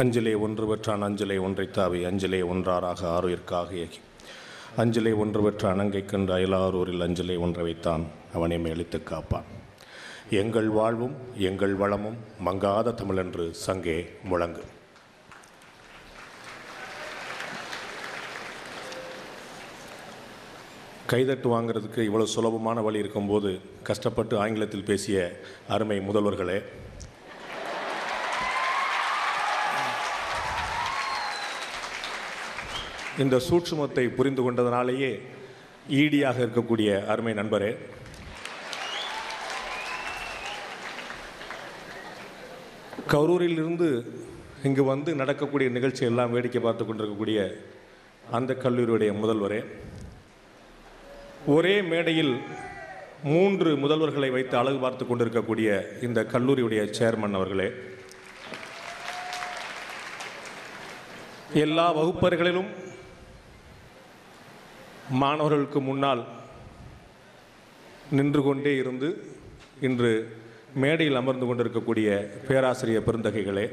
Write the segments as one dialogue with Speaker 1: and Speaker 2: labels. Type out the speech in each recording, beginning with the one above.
Speaker 1: அஞ்சிலே ஒன்று பெற்றான் அஞ்சிலே ஒன்றைத்தாவி அஞ்சிலே ஒன்றாராக ஆறுயிர்க்காக ஏகி அஞ்சிலே ஒன்று பெற்ற அணங்கை கண்டு அயலாரூரில் அஞ்சிலே ஒன்றை வைத்தான் அவனை மேலித்து காப்பான். எங்கள் வாழ்வும் எங்கள் வளமும் மங்காத தமிழென்று சங்கே முழங்கு. கைதட்டு வாங்கிறதுக்கு இவ்வளோ சுலபமான வழி இருக்கும்போது கஷ்டப்பட்டு ஆங்கிலத்தில் பேசிய அருமை முதல்வர்களே, இந்த சூட்சுமத்தை புரிந்து கொண்டதனாலேயே ஈடியாக இருக்கக்கூடிய அருமை நண்பரே, கரூரிலிருந்து இங்கு வந்து நடக்கக்கூடிய நிகழ்ச்சி எல்லாம் வேடிக்கை பார்த்து கொண்டிருக்கக்கூடிய அந்த கல்லூரியுடைய முதல்வரே, ஒரே மேடையில் 3 முதல்வர்களை வைத்து அழகு பார்த்து கொண்டிருக்கக்கூடிய இந்த கல்லூரியுடைய சேர்மன் அவர்களே, எல்லா வகுப்பறைகளிலும் மாணவர்களுக்கு முன்னால் நின்று கொண்டே இருந்து இன்று மேடையில் அமர்ந்து கொண்டிருக்கக்கூடிய பேராசிரியர் பெருந்தகைகளே,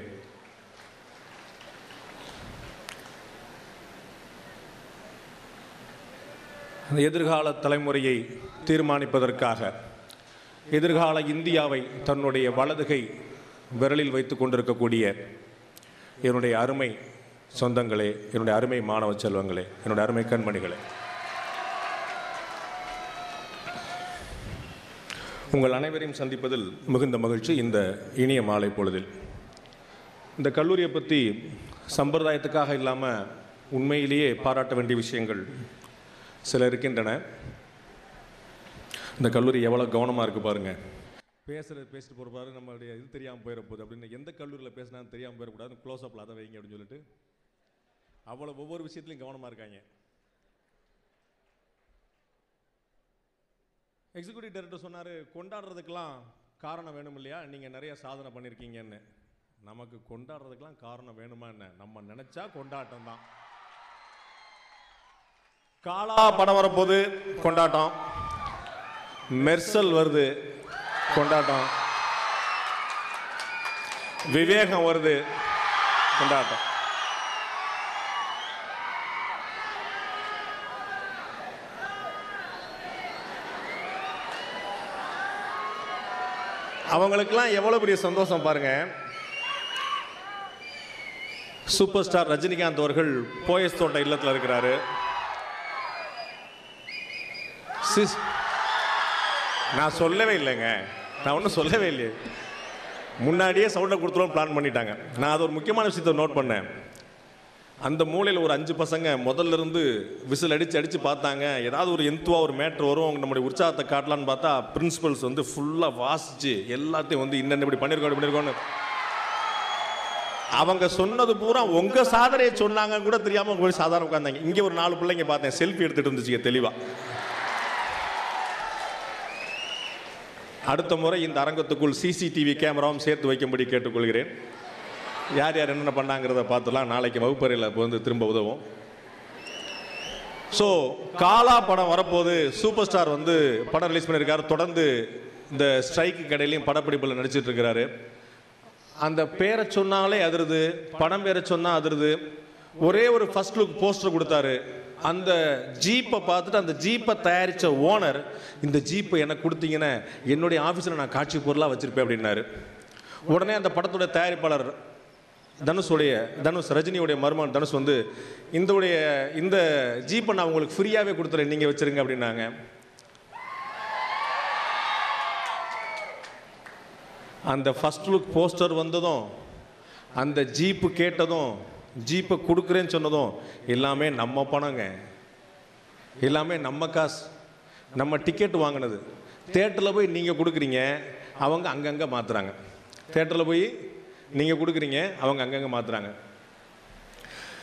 Speaker 1: எதிர்கால தலைமுறையை தீர்மானிப்பதற்காக எதிர்கால இந்தியாவை தன்னுடைய வலதுகை விரலில் வைத்து கொண்டிருக்கக்கூடிய என்னுடைய அருமை சொந்தங்களே, என்னுடைய அருமை மாணவ செல்வங்களே, என்னுடைய அருமை கண்மணிகளே, உங்கள் அனைவரையும் சந்திப்பதில் மிகுந்த மகிழ்ச்சி. இந்த இனிய மாலை பொழுதில் இந்த கல்லூரியை பற்றி சம்பிரதாயத்துக்காக இல்லாமல் உண்மையிலேயே பாராட்ட வேண்டிய விஷயங்கள் சில இருக்கின்றன. இந்த கல்லூரி எவ்வளோ கவனமாக இருக்குது பாருங்கள். பேசிட்டு போகிற பாரு, நம்மளுடைய இது தெரியாமல் போயிடப்போகுது அப்படின்னு எந்த கல்லூரியில் பேசினா தெரியாமல் போயிடக்கூடாது, க்ளோஸ்அப்பில் அதை வைங்க அப்படின்னு சொல்லிட்டு அவ்வளோ ஒவ்வொரு விஷயத்துலையும் கவனமாக இருக்காங்க. எக்ஸிக்யூட்டிவ் டைரக்டர் சொன்னார், கொண்டாடுறதுக்கெல்லாம் காரணம் வேணும் இல்லையா, நீங்கள் நிறைய சாதனை பண்ணியிருக்கீங்கன்னு. நமக்கு கொண்டாடுறதுக்கெல்லாம் காரணம் வேணுமா என்ன, நம்ம நினச்சா கொண்டாட்டம் தான். காலா படம் வரப்போது கொண்டாட்டம், மெர்சல் வருது கொண்டாட்டம், விவேகம் வருது கொண்டாட்டம். அவங்களுக்கெல்லாம் எவ்வளவு பெரிய சந்தோஷம் பாருங்க. சூப்பர் ஸ்டார் ரஜினிகாந்த் அவர்கள் போயஸ் தோட்ட இல்லத்தில் இருக்கிறாரு. நான் சொல்லவே இல்லைங்க, நான் ஒன்றும் சொல்லவே இல்லையே, முன்னாடியே சவுண்டை கொடுத்துருவோம் பிளான் பண்ணிட்டாங்க. நான் அது ஒரு முக்கியமான விஷயத்தை நோட் பண்ணேன். அந்த மூலையில் ஒரு 5 பசங்க முதல்ல இருந்து விசில் அடித்து பார்த்தாங்க, ஏதாவது ஒரு எந்துவா ஒரு மேட்ரு வரும், நம்முடைய உற்சாகத்தை காட்டலான்னு பார்த்தா பிரின்சிபல்ஸ் வந்து ஃபுல்லாக வாசிச்சு எல்லாத்தையும் வந்து இன்னும் இப்படி பண்ணியிருக்கோன்னு அவங்க சொன்னது பூரா உங்கள் சாதனையை சொன்னாங்க கூட தெரியாமல் உங்க சாதாரண உட்காந்தாங்க. இங்கே ஒரு 4 பிள்ளைங்க பார்த்தேன், செல்ஃபி எடுத்துகிட்டு இருந்துச்சு தெளிவாக. அடுத்த முறை இந்த அரங்கத்துக்குள் சிசிடிவி கேமராவும் சேர்த்து வைக்கும்படி கேட்டுக்கொள்கிறேன். யார் யார் என்னென்ன பண்ணாங்கிறத பார்த்துலாம் நாளைக்கு வகுப்பறையில் இப்போ வந்து திரும்ப உதவும். ஸோ காலா படம் வரப்போது, சூப்பர் ஸ்டார் வந்து படம் ரிலீஸ் பண்ணியிருக்காரு. தொடர்ந்து இந்த ஸ்ட்ரைக்கு கடையிலையும் படப்பிடிப்பில் நடிச்சிட்டு இருக்கிறாரு. அந்த பேரை சொன்னாலே அதிருது, படம் பேரை சொன்னால் அதிருது. ஒரே ஒரு ஃபர்ஸ்ட் லுக் போஸ்டர் கொடுத்தாரு. அந்த ஜீப்பை பார்த்துட்டு அந்த ஜீப்பை தயாரித்த ஓனர், இந்த ஜீப்பை எனக்கு கொடுத்தீங்கன்னா என்னுடைய ஆஃபீஸில் நான் காட்சி பொருளாக வச்சுருப்பேன் அப்படின்னாரு. உடனே அந்த படத்துடைய தயாரிப்பாளர் தனுஷ் ரஜினியுடைய மருமகன் தனுஷ் வந்து இந்த ஜீப்பை நான் உங்களுக்கு ஃப்ரீயாகவே கொடுத்துறேன், நீங்கள் வச்சுருங்க அப்படின்னாங்க. அந்த ஃபர்ஸ்ட் லுக் போஸ்டர் வந்ததும், அந்த ஜீப்பு கேட்டதும், ஜீப்பை கொடுக்குறேன்னு சொன்னதும் எல்லாமே நம்ம பணங்க, எல்லாமே நம்ம காசு, நம்ம டிக்கெட் வாங்கினது. தேட்டரில் போய் நீங்கள் கொடுக்குறீங்க, அவங்க அங்கங்கே மாற்றுறாங்க. தேட்டரில் போய் நீங்கள் கொடுக்குறீங்க, அவங்க அங்கங்கே மாற்றுறாங்க.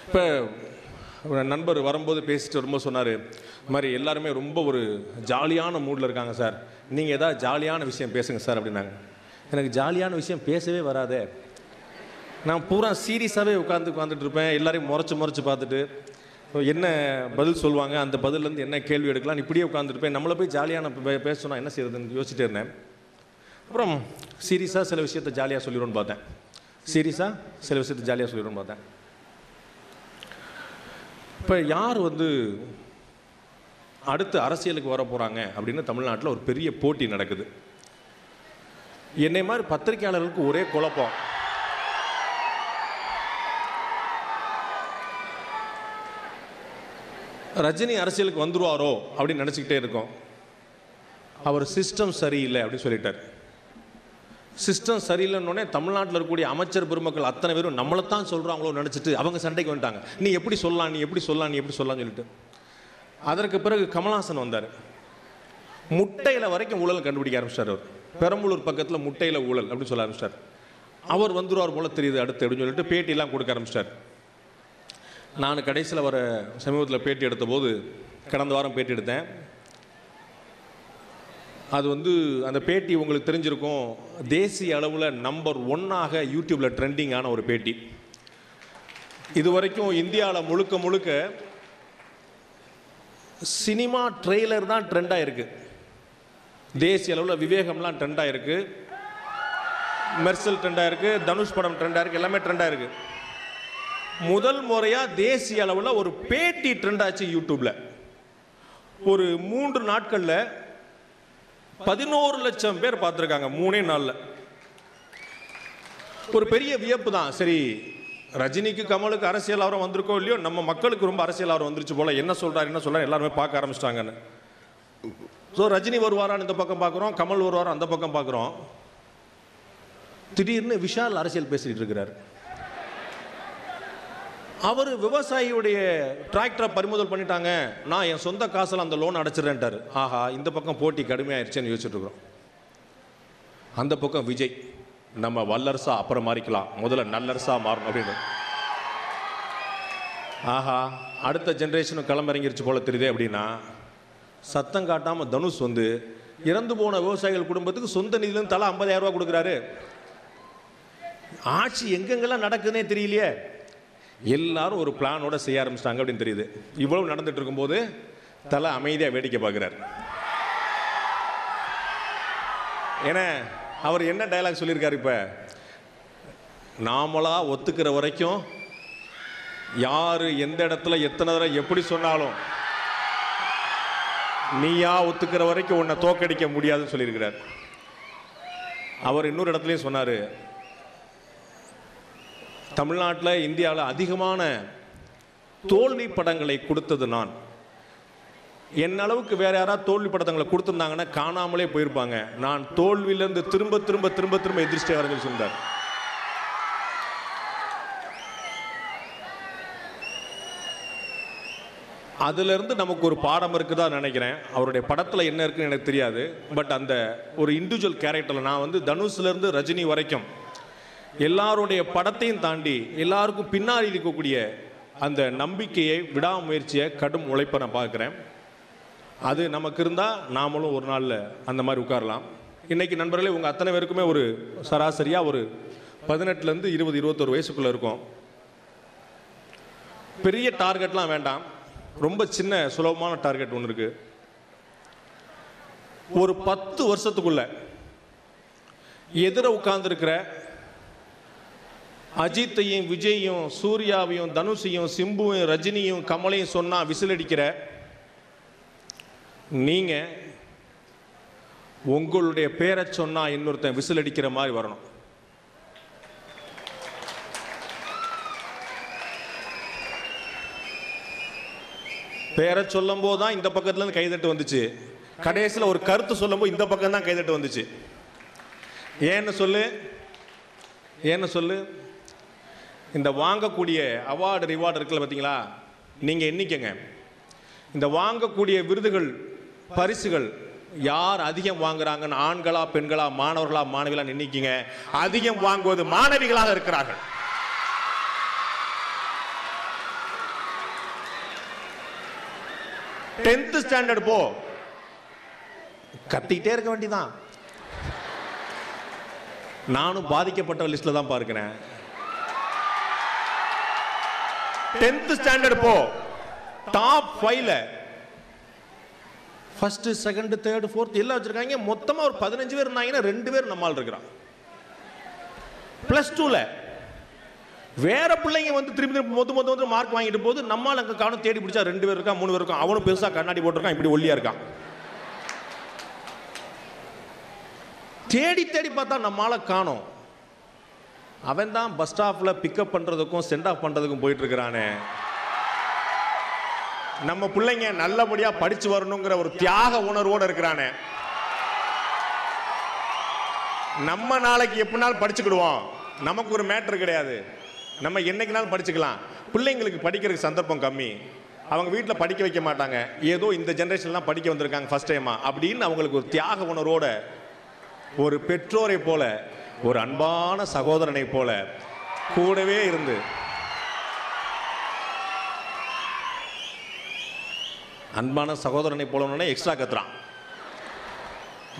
Speaker 1: இப்போ நண்பர் வரும்போது பேசிட்டு வரும்போது சொன்னார், இது மாதிரி எல்லாருமே ரொம்ப ஒரு ஜாலியான மூடில் இருக்காங்க சார், நீங்கள் எதாவது ஜாலியான விஷயம் பேசுங்க சார் அப்படின்னாங்க. எனக்கு ஜாலியான விஷயம் பேசவே வராதே, நான் பூரா சீரியஸாகவே உட்காந்துட்டு இருப்பேன். எல்லாரையும் முறைச்சி பார்த்துட்டு என்ன பதில் சொல்லுவாங்க, அந்த பதிலேருந்து என்ன கேள்வி எடுக்கலாம், இப்படியே உட்காந்துருப்பேன். நம்மளை போய் ஜாலியான பேசணும் என்ன செய்யறதுன்னு யோசிச்சுட்டே இருந்தேன். அப்புறம் சீரியஸாக சில விஷயத்தை ஜாலியாக சொல்லிடுவோன்னு பார்த்தேன். சீரியஸாக சில விஷயத்தை ஜாலியாக சொல்லிடுன்னு பார்த்தேன். இப்போ யார் அடுத்து அரசியலுக்கு வர போகிறாங்க அப்படின்னு தமிழ்நாட்டில் ஒரு பெரிய போட்டி நடக்குது. என்னை மாதிரி பத்திரிகையாளர்களுக்கு ஒரே குழப்பம். ரஜினி அரசியலுக்கு வந்துருவாரோ அப்படின்னு நினச்சிக்கிட்டே இருக்கோம். அவர் சிஸ்டம் சரியில்லை அப்படின்னு சொல்லிட்டார். சிஸ்டம் சரியில்லைன்னொடனே தமிழ்நாட்டில் இருக்கக்கூடிய அமைச்சர் பெருமக்கள் அத்தனை பேரும் நம்மளைத்தான் சொல்கிறாங்களோ நினச்சிட்டு அவங்க சண்டைக்கு வந்துட்டாங்க. நீ எப்படி சொல்லலாம்னு சொல்லிட்டு. அதற்கு பிறகு கமல்ஹாசன் வந்தார். முட்டையில் வரைக்கும் ஊழல் கண்டுபிடிக்க ஆரம்பிச்சிட்டார். அவர் பெரம்பலூர் பக்கத்தில் முட்டையில் ஊழல் அப்படின்னு சொல்ல ஆரம்பிச்சிட்டார். அவர் வந்துருவார் போல தெரியுது அடுத்து அப்படின்னு சொல்லிட்டு பேட்டியெல்லாம் கொடுக்க ஆரம்பிச்சிட்டார். நான் கடைசியில் வர சமீபத்தில் பேட்டி எடுத்த போது, கடந்த வாரம் பேட்டி எடுத்தேன். அது அந்த பேட்டி உங்களுக்கு தெரிஞ்சிருக்கும், தேசிய அளவில் நம்பர் 1 யூடியூப்பில் ட்ரெண்டிங்கான ஒரு பேட்டி. இது வரைக்கும் இந்தியாவில் முழுக்க சினிமா ட்ரெய்லர் தான் ட்ரெண்டாக இருக்குது. தேசிய அளவில் விவேகம்லாம் ட்ரெண்டாக இருக்குது, மெர்சல் ட்ரெண்டாக இருக்குது, தனுஷ் படம் ட்ரெண்டாக இருக்குது, எல்லாமே ட்ரெண்டாக இருக்குது. முதல் முறையாக தேசிய அளவில் ஒரு பேட்டி ட்ரெண்ட் ஆச்சு யூடியூப்பில். ஒரு 3 நாட்களில் 11 லட்சம் பேர் பார்த்துருக்காங்க 3 நாளில். ஒரு பெரிய வியப்பு தான். சரி, ரஜினிக்கு கமலுக்கு அரசியல் ஆர்வம் வந்திருக்கோ இல்லையோ, நம்ம மக்களுக்கு ரொம்ப அரசியல் ஆர்வம் வந்துருச்சு போல, என்ன சொல்கிறார் எல்லாருமே பார்க்க ஆரம்பிச்சிட்டாங்கன்னு. ஸோ ரஜினி வருவாரான்னு இந்த பக்கம் பார்க்குறோம், கமல் வருவாரா அந்த பக்கம் பார்க்குறோம். திடீர்னு விஷால் அரசியல் பேசிகிட்டு இருக்கிறார். அவர் விவசாயியுடைய டிராக்டரை பறிமுதல் பண்ணிட்டாங்க, நான் என் சொந்த காசில் அந்த லோன் அடைச்சிடறேன்ட்டார். ஆஹா, இந்த பக்கம் போட்டி கடுமையாயிருச்சுன்னு யோசிச்சுட்டு இருக்கிறோம். அந்த பக்கம் விஜய், நம்ம வல்லரசா அப்புறம் மாறிக்கலாம், முதல்ல நல்லரசா மாறணும் அப்படின்னு. ஆஹா, அடுத்த ஜென்ரேஷனும் களமிறங்கிருச்சு போல தெரியுது அப்படின்னா, சத்தம் காட்டாமல் தனுஷ் இறந்து போன விவசாயிகள் குடும்பத்துக்கு சொந்த நிதியிலிருந்து தலா 50,000 ரூபா கொடுக்குறாரு. ஆட்சி எங்கெங்கெல்லாம் நடக்குதுன்னே தெரியலையே. எல்லாரும் ஒரு பிளானோட செய்ய ஆரம்பிச்சிட்டாங்க அப்படின்னு தெரியுது. இவ்வளவு நடந்துட்டு இருக்கும்போது தலை அமைதியாக வேடிக்கை பார்க்குறார். ஏன்னா அவர் என்ன டயலாக் சொல்லியிருக்காரு, இப்போ நாமளா ஒத்துக்கிற வரைக்கும் யாரு எந்த இடத்துல எத்தனை தடவை எப்படி சொன்னாலும் நீயா ஒத்துக்கிற வரைக்கும் உன்னை தோக்கடிக்க முடியாதுன்னு சொல்லியிருக்கிறார். அவர் இன்னொரு இடத்துலையும் சொன்னார், தமிழ்நாட்டில் இந்தியாவில் அதிகமான தோல்வி படங்களை கொடுத்தது நான். என் அளவுக்கு வேற யாராவது தோல்வி படங்களை கொடுத்துருந்தாங்கன்னா காணாமலே போயிருப்பாங்க. நான் தோல்வியிலேருந்து திரும்ப திரும்ப திரும்ப திரும்ப எதிர்ச்சிட்டே வரேன்னு சொன்னார். அதிலிருந்து நமக்கு ஒரு பாடம் இருக்குதா நினைக்கிறேன். அவருடைய படத்தில் என்ன இருக்குன்னு எனக்கு தெரியாது. பட் அந்த ஒரு இண்டிவிஜுவல் கேரக்டரில் நான் தனுஷ்லேருந்து ரஜினி வரைக்கும் எல்லாருடைய படத்தையும் தாண்டி எல்லாருக்கும் பின்னாடி இருக்கக்கூடிய அந்த நம்பிக்கையை, விடாமுயற்சியை, கடும் உழைப்பை நான் பார்க்குறேன். அது நமக்கு இருந்தால் நாமளும் ஒரு நாளில் அந்த மாதிரி உட்காரலாம். இன்றைக்கி நண்பர்களே, உங்கள் அத்தனை பேருக்குமே ஒரு சராசரியாக ஒரு 18லேருந்து 20, 21 வயசுக்குள்ளே இருக்கும். பெரிய டார்கெட்லாம் வேண்டாம், ரொம்ப சின்ன சுலபமான டார்கெட் ஒன்று இருக்குது. ஒரு 10 வருஷத்துக்குள்ள எதிர உட்கார்ந்துருக்கிற அஜித்தையும், விஜயையும், சூர்யாவையும், தனுஷையும், சிம்புவையும், ரஜினியும், கமலையும் சொன்னா விசில் அடிக்கிற நீங்க உங்களுடைய பேரை சொன்னா இன்னொருத்தன் விசில் அடிக்கிற மாதிரி வரணும். பேரை சொல்லும் போது தான் இந்த பக்கத்துல இருந்து கைதட்டு வந்துச்சு. கடைசியில் ஒரு கருத்து சொல்லும் போது இந்த பக்கம் தான் கைதட்டு வந்துச்சு. ஏன்னு சொல்லு. இந்த வாங்கக்கூடிய அவார்டு ரிவார்டு இருக்குல்ல பார்த்தீங்களா, நீங்கள் எண்ணிக்கங்க. இந்த வாங்கக்கூடிய விருதுகள், பரிசுகள் யார் அதிகம் வாங்குறாங்கன்னு, ஆண்களா பெண்களா, மாணவர்களா மாணவிகளா எண்ணிக்கங்க. அதிகம் வாங்குவது மாணவிகளாக இருக்கிறார்கள். டென்த் ஸ்டாண்டர்ட் போ, கத்திக்கிட்டே இருக்க வேண்டியதான். நானும் பாதிக்கப்பட்ட லிஸ்ட்ல தான் பார்க்கிறேன். 10th ஸ்டாண்டர்ட் போ, டாப் 5ல ஃபர்ஸ்ட், செகண்ட், தேர்ட், ஃபோர்த் எல்லாம் வச்சிருக்காங்க. மொத்தமா ஒரு 15 பேர் இருந்தாங்கன்னா 2 பேர் நம்மால் இருக்கிறான். +2ல வேற பிள்ளைங்க வந்து திருப்பி மொத்த மார்க் வாங்கிட்டு போது நம்மால் அங்கே காணும் தேடி பிடிச்சா 2 பேர் இருக்கான் 3 பேர் இருக்கான். அவனும் பெருசாக கண்ணாடி போட்டிருக்கான், இப்படி ஒல்லியா இருக்கான். தேடி தேடி பார்த்தா நம்மால காணோம். அவன் தான் பஸ் ஸ்டாப்பில் பிக்கப் பண்ணுறதுக்கும் சென்ட் ஆஃப் பண்ணுறதுக்கும் போயிட்டு இருக்கிறானே. நம்ம பிள்ளைங்க நல்லபடியாக படித்து வரணுங்கிற ஒரு தியாக உணர்வோடு இருக்கிறானே. நம்ம நாளைக்கு எப்படினாலும் படிச்சுக்கிடுவோம், நமக்கு ஒரு மேட்ரு கிடையாது, நம்ம என்னைக்குனாலும் படிச்சுக்கலாம். பிள்ளைங்களுக்கு படிக்கிறதுக்கு சந்தர்ப்பம் கம்மி, அவங்க வீட்டில் படிக்க வைக்க மாட்டாங்க, ஏதோ இந்த ஜென்ரேஷன்லாம் படிக்க வந்திருக்காங்க ஃபஸ்ட் டைமா அப்படின்னு அவங்களுக்கு ஒரு தியாக உணர்வோட, ஒரு பெற்றோரை போல, ஒரு அன்பான சகோதரனை போல கூடவே இருந்து அன்பான சகோதரனை போலன்னு எக்ஸ்ட்ரா கத்துறான்,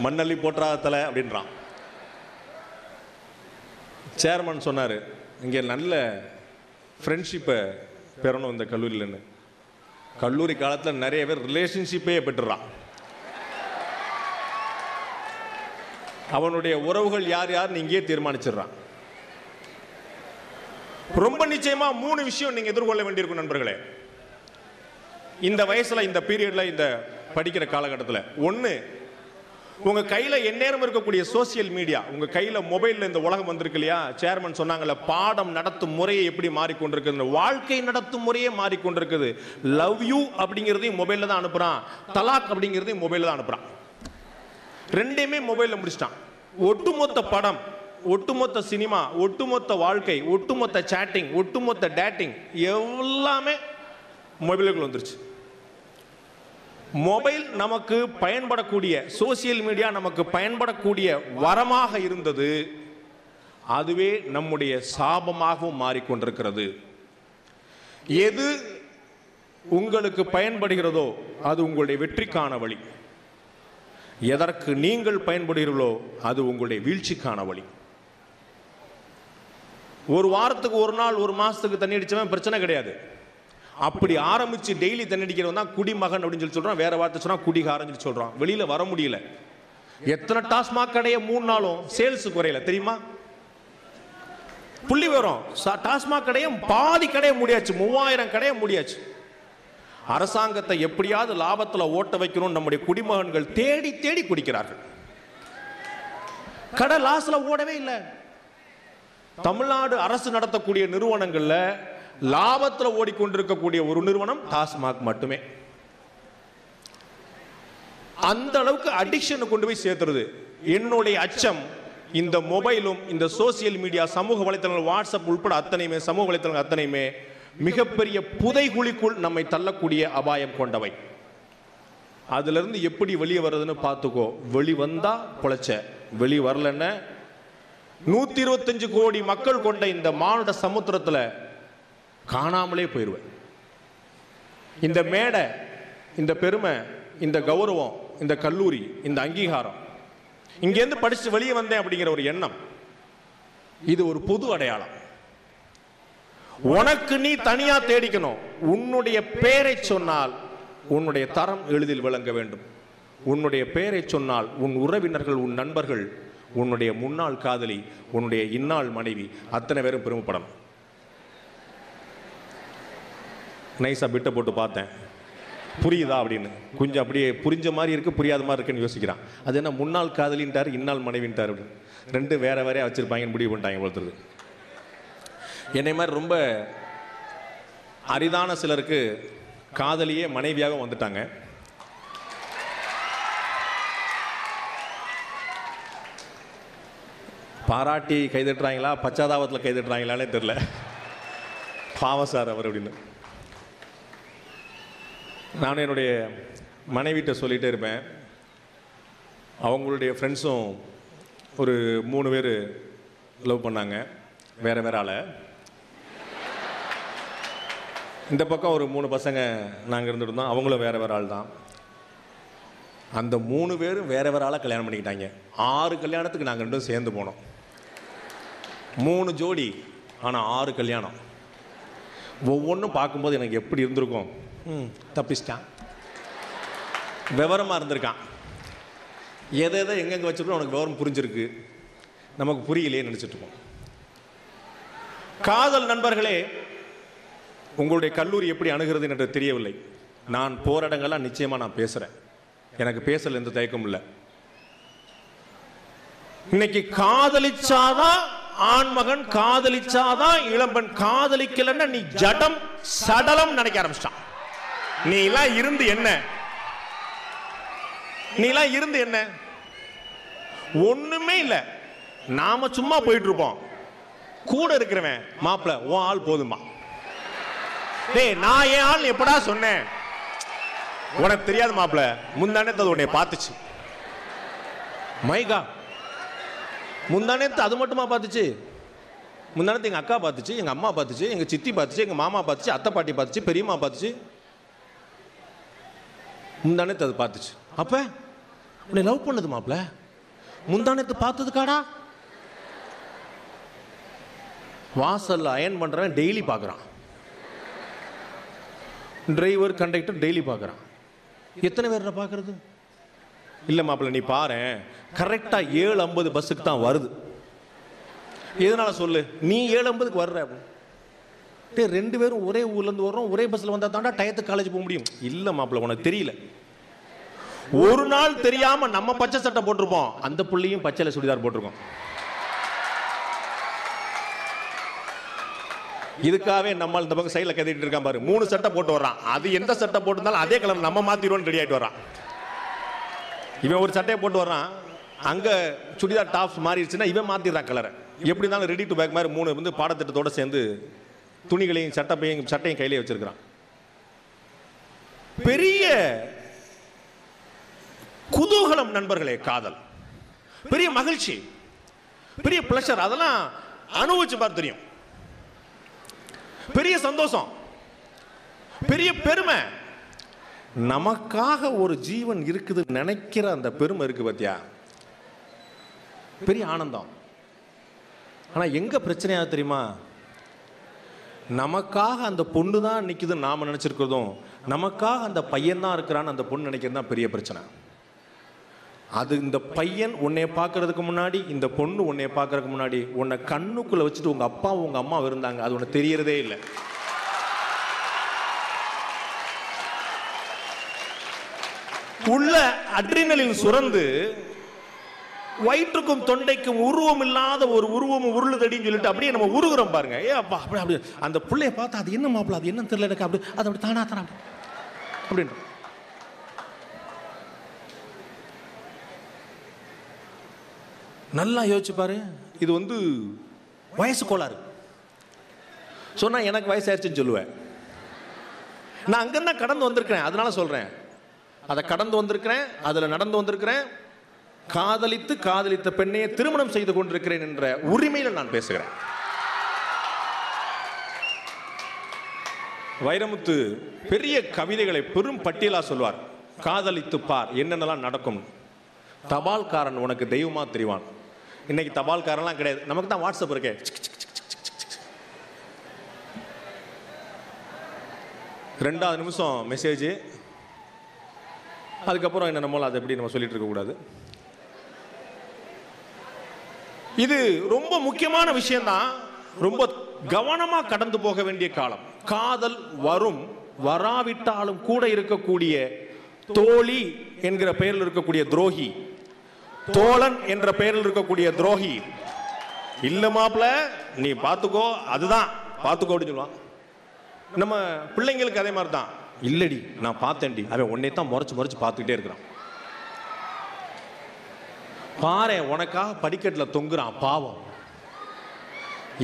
Speaker 1: மண்ணள்ளி போற்றாதல அப்படின்றான். சேர்மன் சொன்னார், இங்கே நல்ல ஃப்ரெண்ட்ஷிப்பை பெறணும் இந்த கல்லூரியில்னு. கல்லூரி காலத்தில் நிறைய பேர் ரிலேஷன்ஷிப்பே பெற்றுறான். அவனுடைய உறவுகள் யார் யார் இங்கேயே தீர்மானிச்சிடறான். ரொம்ப நிச்சயமா 3 விஷயம் நீங்க எதிர்கொள்ள வேண்டியிருக்கும் நண்பர்களே இந்த வயசுல, இந்த பீரியட்ல, இந்த படிக்கிற காலகட்டத்தில். 1, உங்க கையில எந்நேரம் இருக்கக்கூடிய சோசியல் மீடியா, உங்க கையில மொபைல்ல இந்த உலகம் வந்திருக்கு இல்லையா. சேர்மன் சொன்னாங்கல்ல, பாடம் நடத்தும் முறையை எப்படி மாறிக்கொண்டிருக்குது, வாழ்க்கை நடத்தும் முறையே மாறிக்கொண்டிருக்குது. லவ் யூ அப்படிங்கிறதையும் மொபைல்ல தான் அனுப்புறான், தலாக் அப்படிங்கிறதையும் மொபைல்ல தான் அனுப்புறான். 2மே மொபைல்ல முடிச்சிட்டான். ஒட்டுமொத்த படம், ஒட்டுமொத்த சினிமா, ஒட்டுமொத்த வாழ்க்கை, ஒட்டுமொத்த சாட்டிங், ஒட்டுமொத்த டேட்டிங் எல்லாமே மொபைலுக்குள்ள வந்துருச்சு. மொபைல் நமக்கு பயன்படக்கூடிய, சோசியல் மீடியா நமக்கு பயன்படக்கூடிய வரமாக இருந்தது, அதுவே நம்முடைய சாபமாகவும் மாறிக்கொண்டிருக்கிறது. எது உங்களுக்கு பயன்படுகிறதோ அது உங்களுடைய வெற்றிக்கான வழி, எதற்கு நீங்கள் பயன்படுகிறீர்களோ அது உங்களுடைய வீழ்ச்சிக்கான வழி. ஒரு வாரத்துக்கு ஒரு நாள், ஒரு மாசத்துக்கு தண்ணி அடிச்சவன் பிரச்சனை கிடையாது. அப்படி ஆரம்பிச்சு டெய்லி தண்ணி அடிக்கிறவன் தான் குடிமகன் அப்படின்னு சொல்லி சொல்றான். வேற வார்த்தை சொன்னா குடிகாரன்னு சொல்றான். வெளியில வர முடியல. எத்தனை டாஸ்மாக் கடையை 3 நாளும் சேல்ஸ் குறையல தெரியுமா? புள்ளி வரும். டாஸ்மாக் கடையை பாதி கடையை முடியாச்சு, 3000 கடையை முடியாச்சு. அரசாங்கத்தை எப்படியாவது லாபத்தில் ஓட்ட வைக்கணும் நம்முடைய குடிமகன்கள் தேடி தேடி குடிக்கிறார்கள். கடை லாஸ்ல ஓடவே இல்லை. தமிழ்நாடு அரசு நடத்தக்கூடிய நிறுவனங்கள்ல லாபத்தில் ஓடிக்கொண்டிருக்கக்கூடிய ஒரு நிறுவனம் டாஸ்மாக் மட்டுமே. அந்த அளவுக்கு அடிக்ஷனை கொண்டு போய் சேர்த்துறது. என்னுடைய அச்சம், இந்த மொபைலும் இந்த சோசியல் மீடியா, சமூக வலைத்தளங்கள், வாட்ஸ்அப் உட்பட அத்தனையுமே, சமூக வலைத்தளங்கள் அத்தனையுமே மிகப்பெரிய புதைகுழிக்குள் நம்மை தள்ளக்கூடிய அபாயம் கொண்டவை. அதுல இருந்து எப்படி வெளியே வர்றதுன்னு பார்த்துக்கோ. வெளி வந்தா பொழைச்ச, வெளி வரலன்னு 125 கோடி மக்கள் கொண்ட இந்த மானுட சமுத்திரத்தில் காணாமலே போயிடுவேன். இந்த மேடை, இந்த பெருமை, இந்த கௌரவம், இந்த கல்லூரி, இந்த அங்கீகாரம், இங்கேருந்து படிச்சு வெளியே வந்தேன் அப்படிங்கிற ஒரு எண்ணம், இது ஒரு பொது அடையாளம். உனக்கு நீ தனியா தேடிக்கணும். உன்னுடைய பெயரை சொன்னால் உன்னுடைய தரம் எளிதில் விளங்க வேண்டும். உன்னுடைய பெயரை சொன்னால் உன் உறவினர்கள், உன் நண்பர்கள், உன்னுடைய முன்னாள் காதலி, உன்னுடைய இன்னாள் மனைவி அத்தனை பேரும் பெருமைப்படணும். நைஸா பிட்ட போட்டு பார்த்தேன், புரியுதா அப்படின்னு. கொஞ்சம் அப்படியே புரிஞ்ச மாதிரி இருக்கு, புரியாத மாதிரி இருக்குன்னு யோசிக்கிறான். அது என்ன முன்னாள் காதலின்ட்டார், இன்னாள் மனைவின்ட்டார் அப்படின்னு 2 வேற வேறையா வச்சிருப்பாங்கன்னு முடிவு பண்ணிட்டாங்க ஒருத்தர். என்னை மாதிரி ரொம்ப அரிதான சிலருக்கு காதலியே மனைவியாக வந்துட்டாங்க. பாராட்டி கைதட்டுறாங்களா, பச்சாதாபத்தில் கைதட்டுறாங்களானே தெரியல. பாவம் சார் அவர் அப்படின்னு. நானும் என்னுடைய மனைவிட்ட சொல்லிகிட்டே இருப்பேன். அவங்களுடைய ஃப்ரெண்ட்ஸும் ஒரு 3 பேர் லவ் பண்ணாங்க, வேற வேற ஆளை. இந்த பக்கம் ஒரு 3 பசங்க நாங்கள் இருந்துட்டு இருந்தோம், அவங்களும் வேற வேற ஆள் தான். அந்த 3 பேரும் வேற வேற ஆளை கல்யாணம் பண்ணிக்கிட்டாங்க. 6 கல்யாணத்துக்கு நாங்கள் 2 சேர்ந்து போனோம். 3 ஜோடி, ஆனால் 6 கல்யாணம். ஒவ்வொன்றும் பார்க்கும்போது எனக்கு எப்படி இருந்திருக்கும். தப்பிச்சிட்டான், விவரமாக இருந்திருக்கான், எதை எதை எங்கெங்கே வச்சுருக்கோம் அவனுக்கு விவரம் புரிஞ்சிருக்கு, நமக்கு புரியலையே நினச்சிட்டு இருக்கோம். காதல் நண்பர்களே, உங்களுடைய கல்லூரி எப்படி அணுகிறது என்று தெரியவில்லை. நான் போற இடங்கள்லாம் நிச்சயமா நான் பேசுறேன். எனக்கு பேசல எந்த தயக்கமும் இல்லை. இன்னைக்கு காதலிச்சாதான் ஆண்மகன், காதலிச்சாதான் இளம்பெண், காதலிக்கலன்னா நீ ஜடம் சடலம் நினைக்க ஆரம்பிச்சிட்டான். நீ எல்லாம் இருந்து என்ன, நீ எல்லாம் இருந்து என்ன, ஒண்ணுமே இல்ல. நாம சும்மா போயிட்டு இருப்போம், கூட இருக்கிறவன் மாப்பிள்ள உன் ஆள் போதுமா, டேய் நான் என் ஆள் எப்படா சொன்னேன், உனக்கு தெரியாது மாப்பிள்ள, முந்தானே உன்னை பார்த்துச்சு. மைகா, முந்தானத்து அது மட்டுமா பார்த்துச்சு? முந்தானத்து எங்கள் அக்கா பார்த்துச்சு, எங்கள் அம்மா பார்த்துச்சு, எங்கள் சித்தி பார்த்துச்சு, எங்கள் மாமா பார்த்துச்சு, அத்தை பாட்டி பார்த்துச்சு, பெரியம்மா பார்த்துச்சு. முந்தானத்து அது பார்த்துச்சு. அப்போ உன்னை லவ் பண்ணது மாப்பிள்ள முந்தானத்து பார்த்ததுக்காடா? வாசல்ல அயன் பண்ணுறவன் டெய்லி பார்க்குறான், டிரைவர் கண்டக்டர் டெய்லி பார்க்குறான். எத்தனை பேர் பார்க்கறது? இல்லை மாப்பிள்ள நீ பாரு, கரெக்டாக 7:50 பஸ்ஸுக்கு தான் வருது. எதனால சொல்லு, நீ 7:50க்கு வர்ற. ரெண்டு பேரும் ஒரே ஊர்லேருந்து வர்றோம், ஒரே பஸ்ஸில் வந்தால் தாண்டா டயத்துக்கு காலேஜ் போக முடியும். இல்லை மாப்பிள்ள உனக்கு தெரியல. ஒரு நாள் தெரியாமல் நம்ம பச்சை சட்டை போட்டிருப்போம், அந்த புள்ளியும் பச்சையில் சுடிதார் போட்டிருக்கோம். இதுக்காகவே நம்ம இந்த பக்கம் சைடில் கத்திட்டு இருக்கான் பாரு, 3 சட்டை போட்டு வர்றான். அது எந்த சட்டை போட்டிருந்தாலும் அதே கலர் நம்ம மாற்றிடுவோன்னு ரெடி ஆகிட்டு வர்றான். இவன் ஒரு சட்டையை போட்டு வர்றான், அங்கே சுடிதார் டாப்ஸ் மாறிடுச்சுன்னா இவன் மாற்றிடுறான் கலரை. எப்படி இருந்தாலும் ரெடி டு பேக் மாதிரி 3 வந்து பாடத்திட்டத்தோடு சேர்ந்து துணிகளையும் சட்டையும் கையிலே வச்சிருக்கிறான். பெரிய குதூகலம் நண்பர்களே காதல், பெரிய மகிழ்ச்சி, பெரிய பிளஷர். அதெல்லாம் அனுபவிச்சு பார்த்து தெரியும். பெரிய சந்தோஷம், பெரிய பெருமை. நமக்காக ஒரு ஜீவன் இருக்குது நினைக்கிற அந்த பெருமை இருக்கு பாத்தியா, பெரிய ஆனந்தம். ஆனா எங்க பிரச்சனையா தெரியுமா, நமக்காக அந்த பொண்ணு தான் நிக்குதுன்னு நாம நினைச்சிருக்கிறதும், நமக்காக அந்த பையன் தான் இருக்கிறான்னு அந்த பொண்ணு நினைக்கிறது தான் பெரிய பிரச்சனை. அது இந்த பையன் உன்னை பார்க்கறதுக்கு முன்னாடி, இந்த பொண்ணு உன்னை பார்க்கறதுக்கு முன்னாடி உன்னை கண்ணுக்குள்ள வச்சுட்டு உங்க அப்பா உங்க அம்மா இருந்தாங்க, அது உனக்கு தெரியறதே இல்லை. உள்ள அட்ரினலின் சுரந்து வயிற்றுக்கும் தொண்டைக்கும் உருவம் இல்லாத ஒரு உருவம் உருளுதடின்னு சொல்லிட்டு அப்படியே நம்ம உருகுறோம் பாருங்க. ஏ அப்பா அப்படி அப்படி அந்த பிள்ளைய பார்த்தா அது என்ன மாப்பிள்ள, அது என்ன தெரியல எனக்கு, அப்படி அது அப்படி தானா தானா அப்படின்னு. நல்லா யோசிச்சு பாரு. இது வந்து வயசு கோளாறு. சொன்னா எனக்கு வயசாயிருச்சுன்னு சொல்லுவேன். நான் அங்கதான் கடந்து வந்திருக்கிறேன், அதனால சொல்றேன். அதை கடந்து வந்திருக்கிறேன், அதில் நடந்து வந்திருக்கிறேன். காதலித்து காதலித்த பெண்ணையே திருமணம் செய்து கொண்டிருக்கிறேன் என்ற உரிமையில் நான் பேசுகிறேன். வைரமுத்து பெரிய கவிதைகளை பெரும் பட்டியலா சொல்வார். காதலித்து பார் என்னென்னலாம் நடக்கும், தபால்காரன் உனக்கு தெய்வமா தெரிவான். இன்னைக்கு தபால்காரன்லாம் கிடையாது, நமக்கு தான் வாட்ஸ்அப் இருக்கே. ரெண்டாவது நிமிஷம் மெசேஜ், அதுக்கப்புறம் என்ன நம்மளால் அதை எப்படி நம்ம சொல்லிட்டு இருக்கக்கூடாது. இது ரொம்ப முக்கியமான விஷயம்தான். ரொம்ப கவனமாக கடந்து போக வேண்டிய காலம். காதல் வரும், வராவிட்டாலும் கூட இருக்கக்கூடிய தோழி என்கிற பெயரில் இருக்கக்கூடிய துரோகி, தோழன் என்ற பெயரில் இருக்கக்கூடிய துரோகி. இல்ல மாப்பிள்ள நீ பார்த்துக்கோ, அதுதான் பார்த்துக்கோ அப்படின்னு சொல்லுவான். நம்ம பிள்ளைங்களுக்கு அதே மாதிரி தான். இல்லடி நான் பார்த்தேன்டி, அவன் உன்னை தான் முறைச்சு முறைச்சு பார்த்துக்கிட்டே இருக்கிறான். பாரு உனக்காக படிக்கட்டில் தொங்குறான் பாவம்.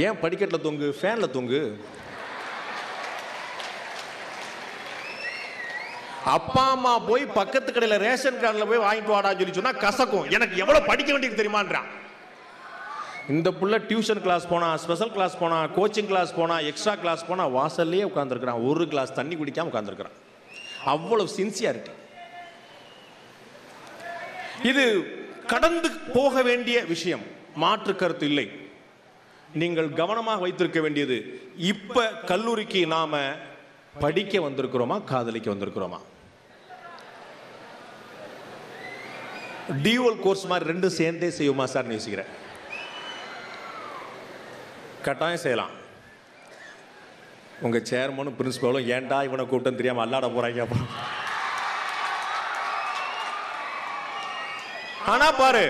Speaker 1: ஏன் படிக்கட்டில் தொங்கு, ஃபேன்ல தொங்கு. அப்பா அம்மா போய் பக்கத்து கடையில் ரேஷன் கார்டில் போய் வாங்கிட்டு வாடான்னு சொல்லி சொன்னா கசக்கும். எனக்கு எவ்வளவு படிக்க வேண்டியது தெரியுமான்றான். இந்த புள்ள டியூஷன் கிளாஸ் போனா, ஸ்பெஷல் கிளாஸ் போனா, கோச்சிங் கிளாஸ் போனா, எக்ஸ்ட்ரா கிளாஸ் போனா வாசல்லையே உட்கார்ந்துருக்கிறான். ஒரு கிளாஸ் தண்ணி குடிக்காம உட்கார்ந்துருக்கிறான். அவ்வளவு சின்சியாரிட்டி. இது கடந்து போக வேண்டிய விஷயம், மாற்று கருத்து இல்லை. நீங்கள் கவனமாக வைத்திருக்க வேண்டியது, இப்ப கல்லூரிக்கு நாம படிக்க வந்திருக்கிறோமா, காதலிக்க வந்திருக்கிறோமா? டியூவல் கோர்ஸ் மாதிரி ரெண்டு சேர்ந்தே செய்யுமா சார் யோசிக்கிறேன். கட்டாயம் செய்யலாம். உங்க சேர்மனும் பிரின்சிபாலும் ஏன்டா இவனை கூட்டம் தெரியாம அல்லாட போறாங்க அப்புறம். ஆனா பாரு,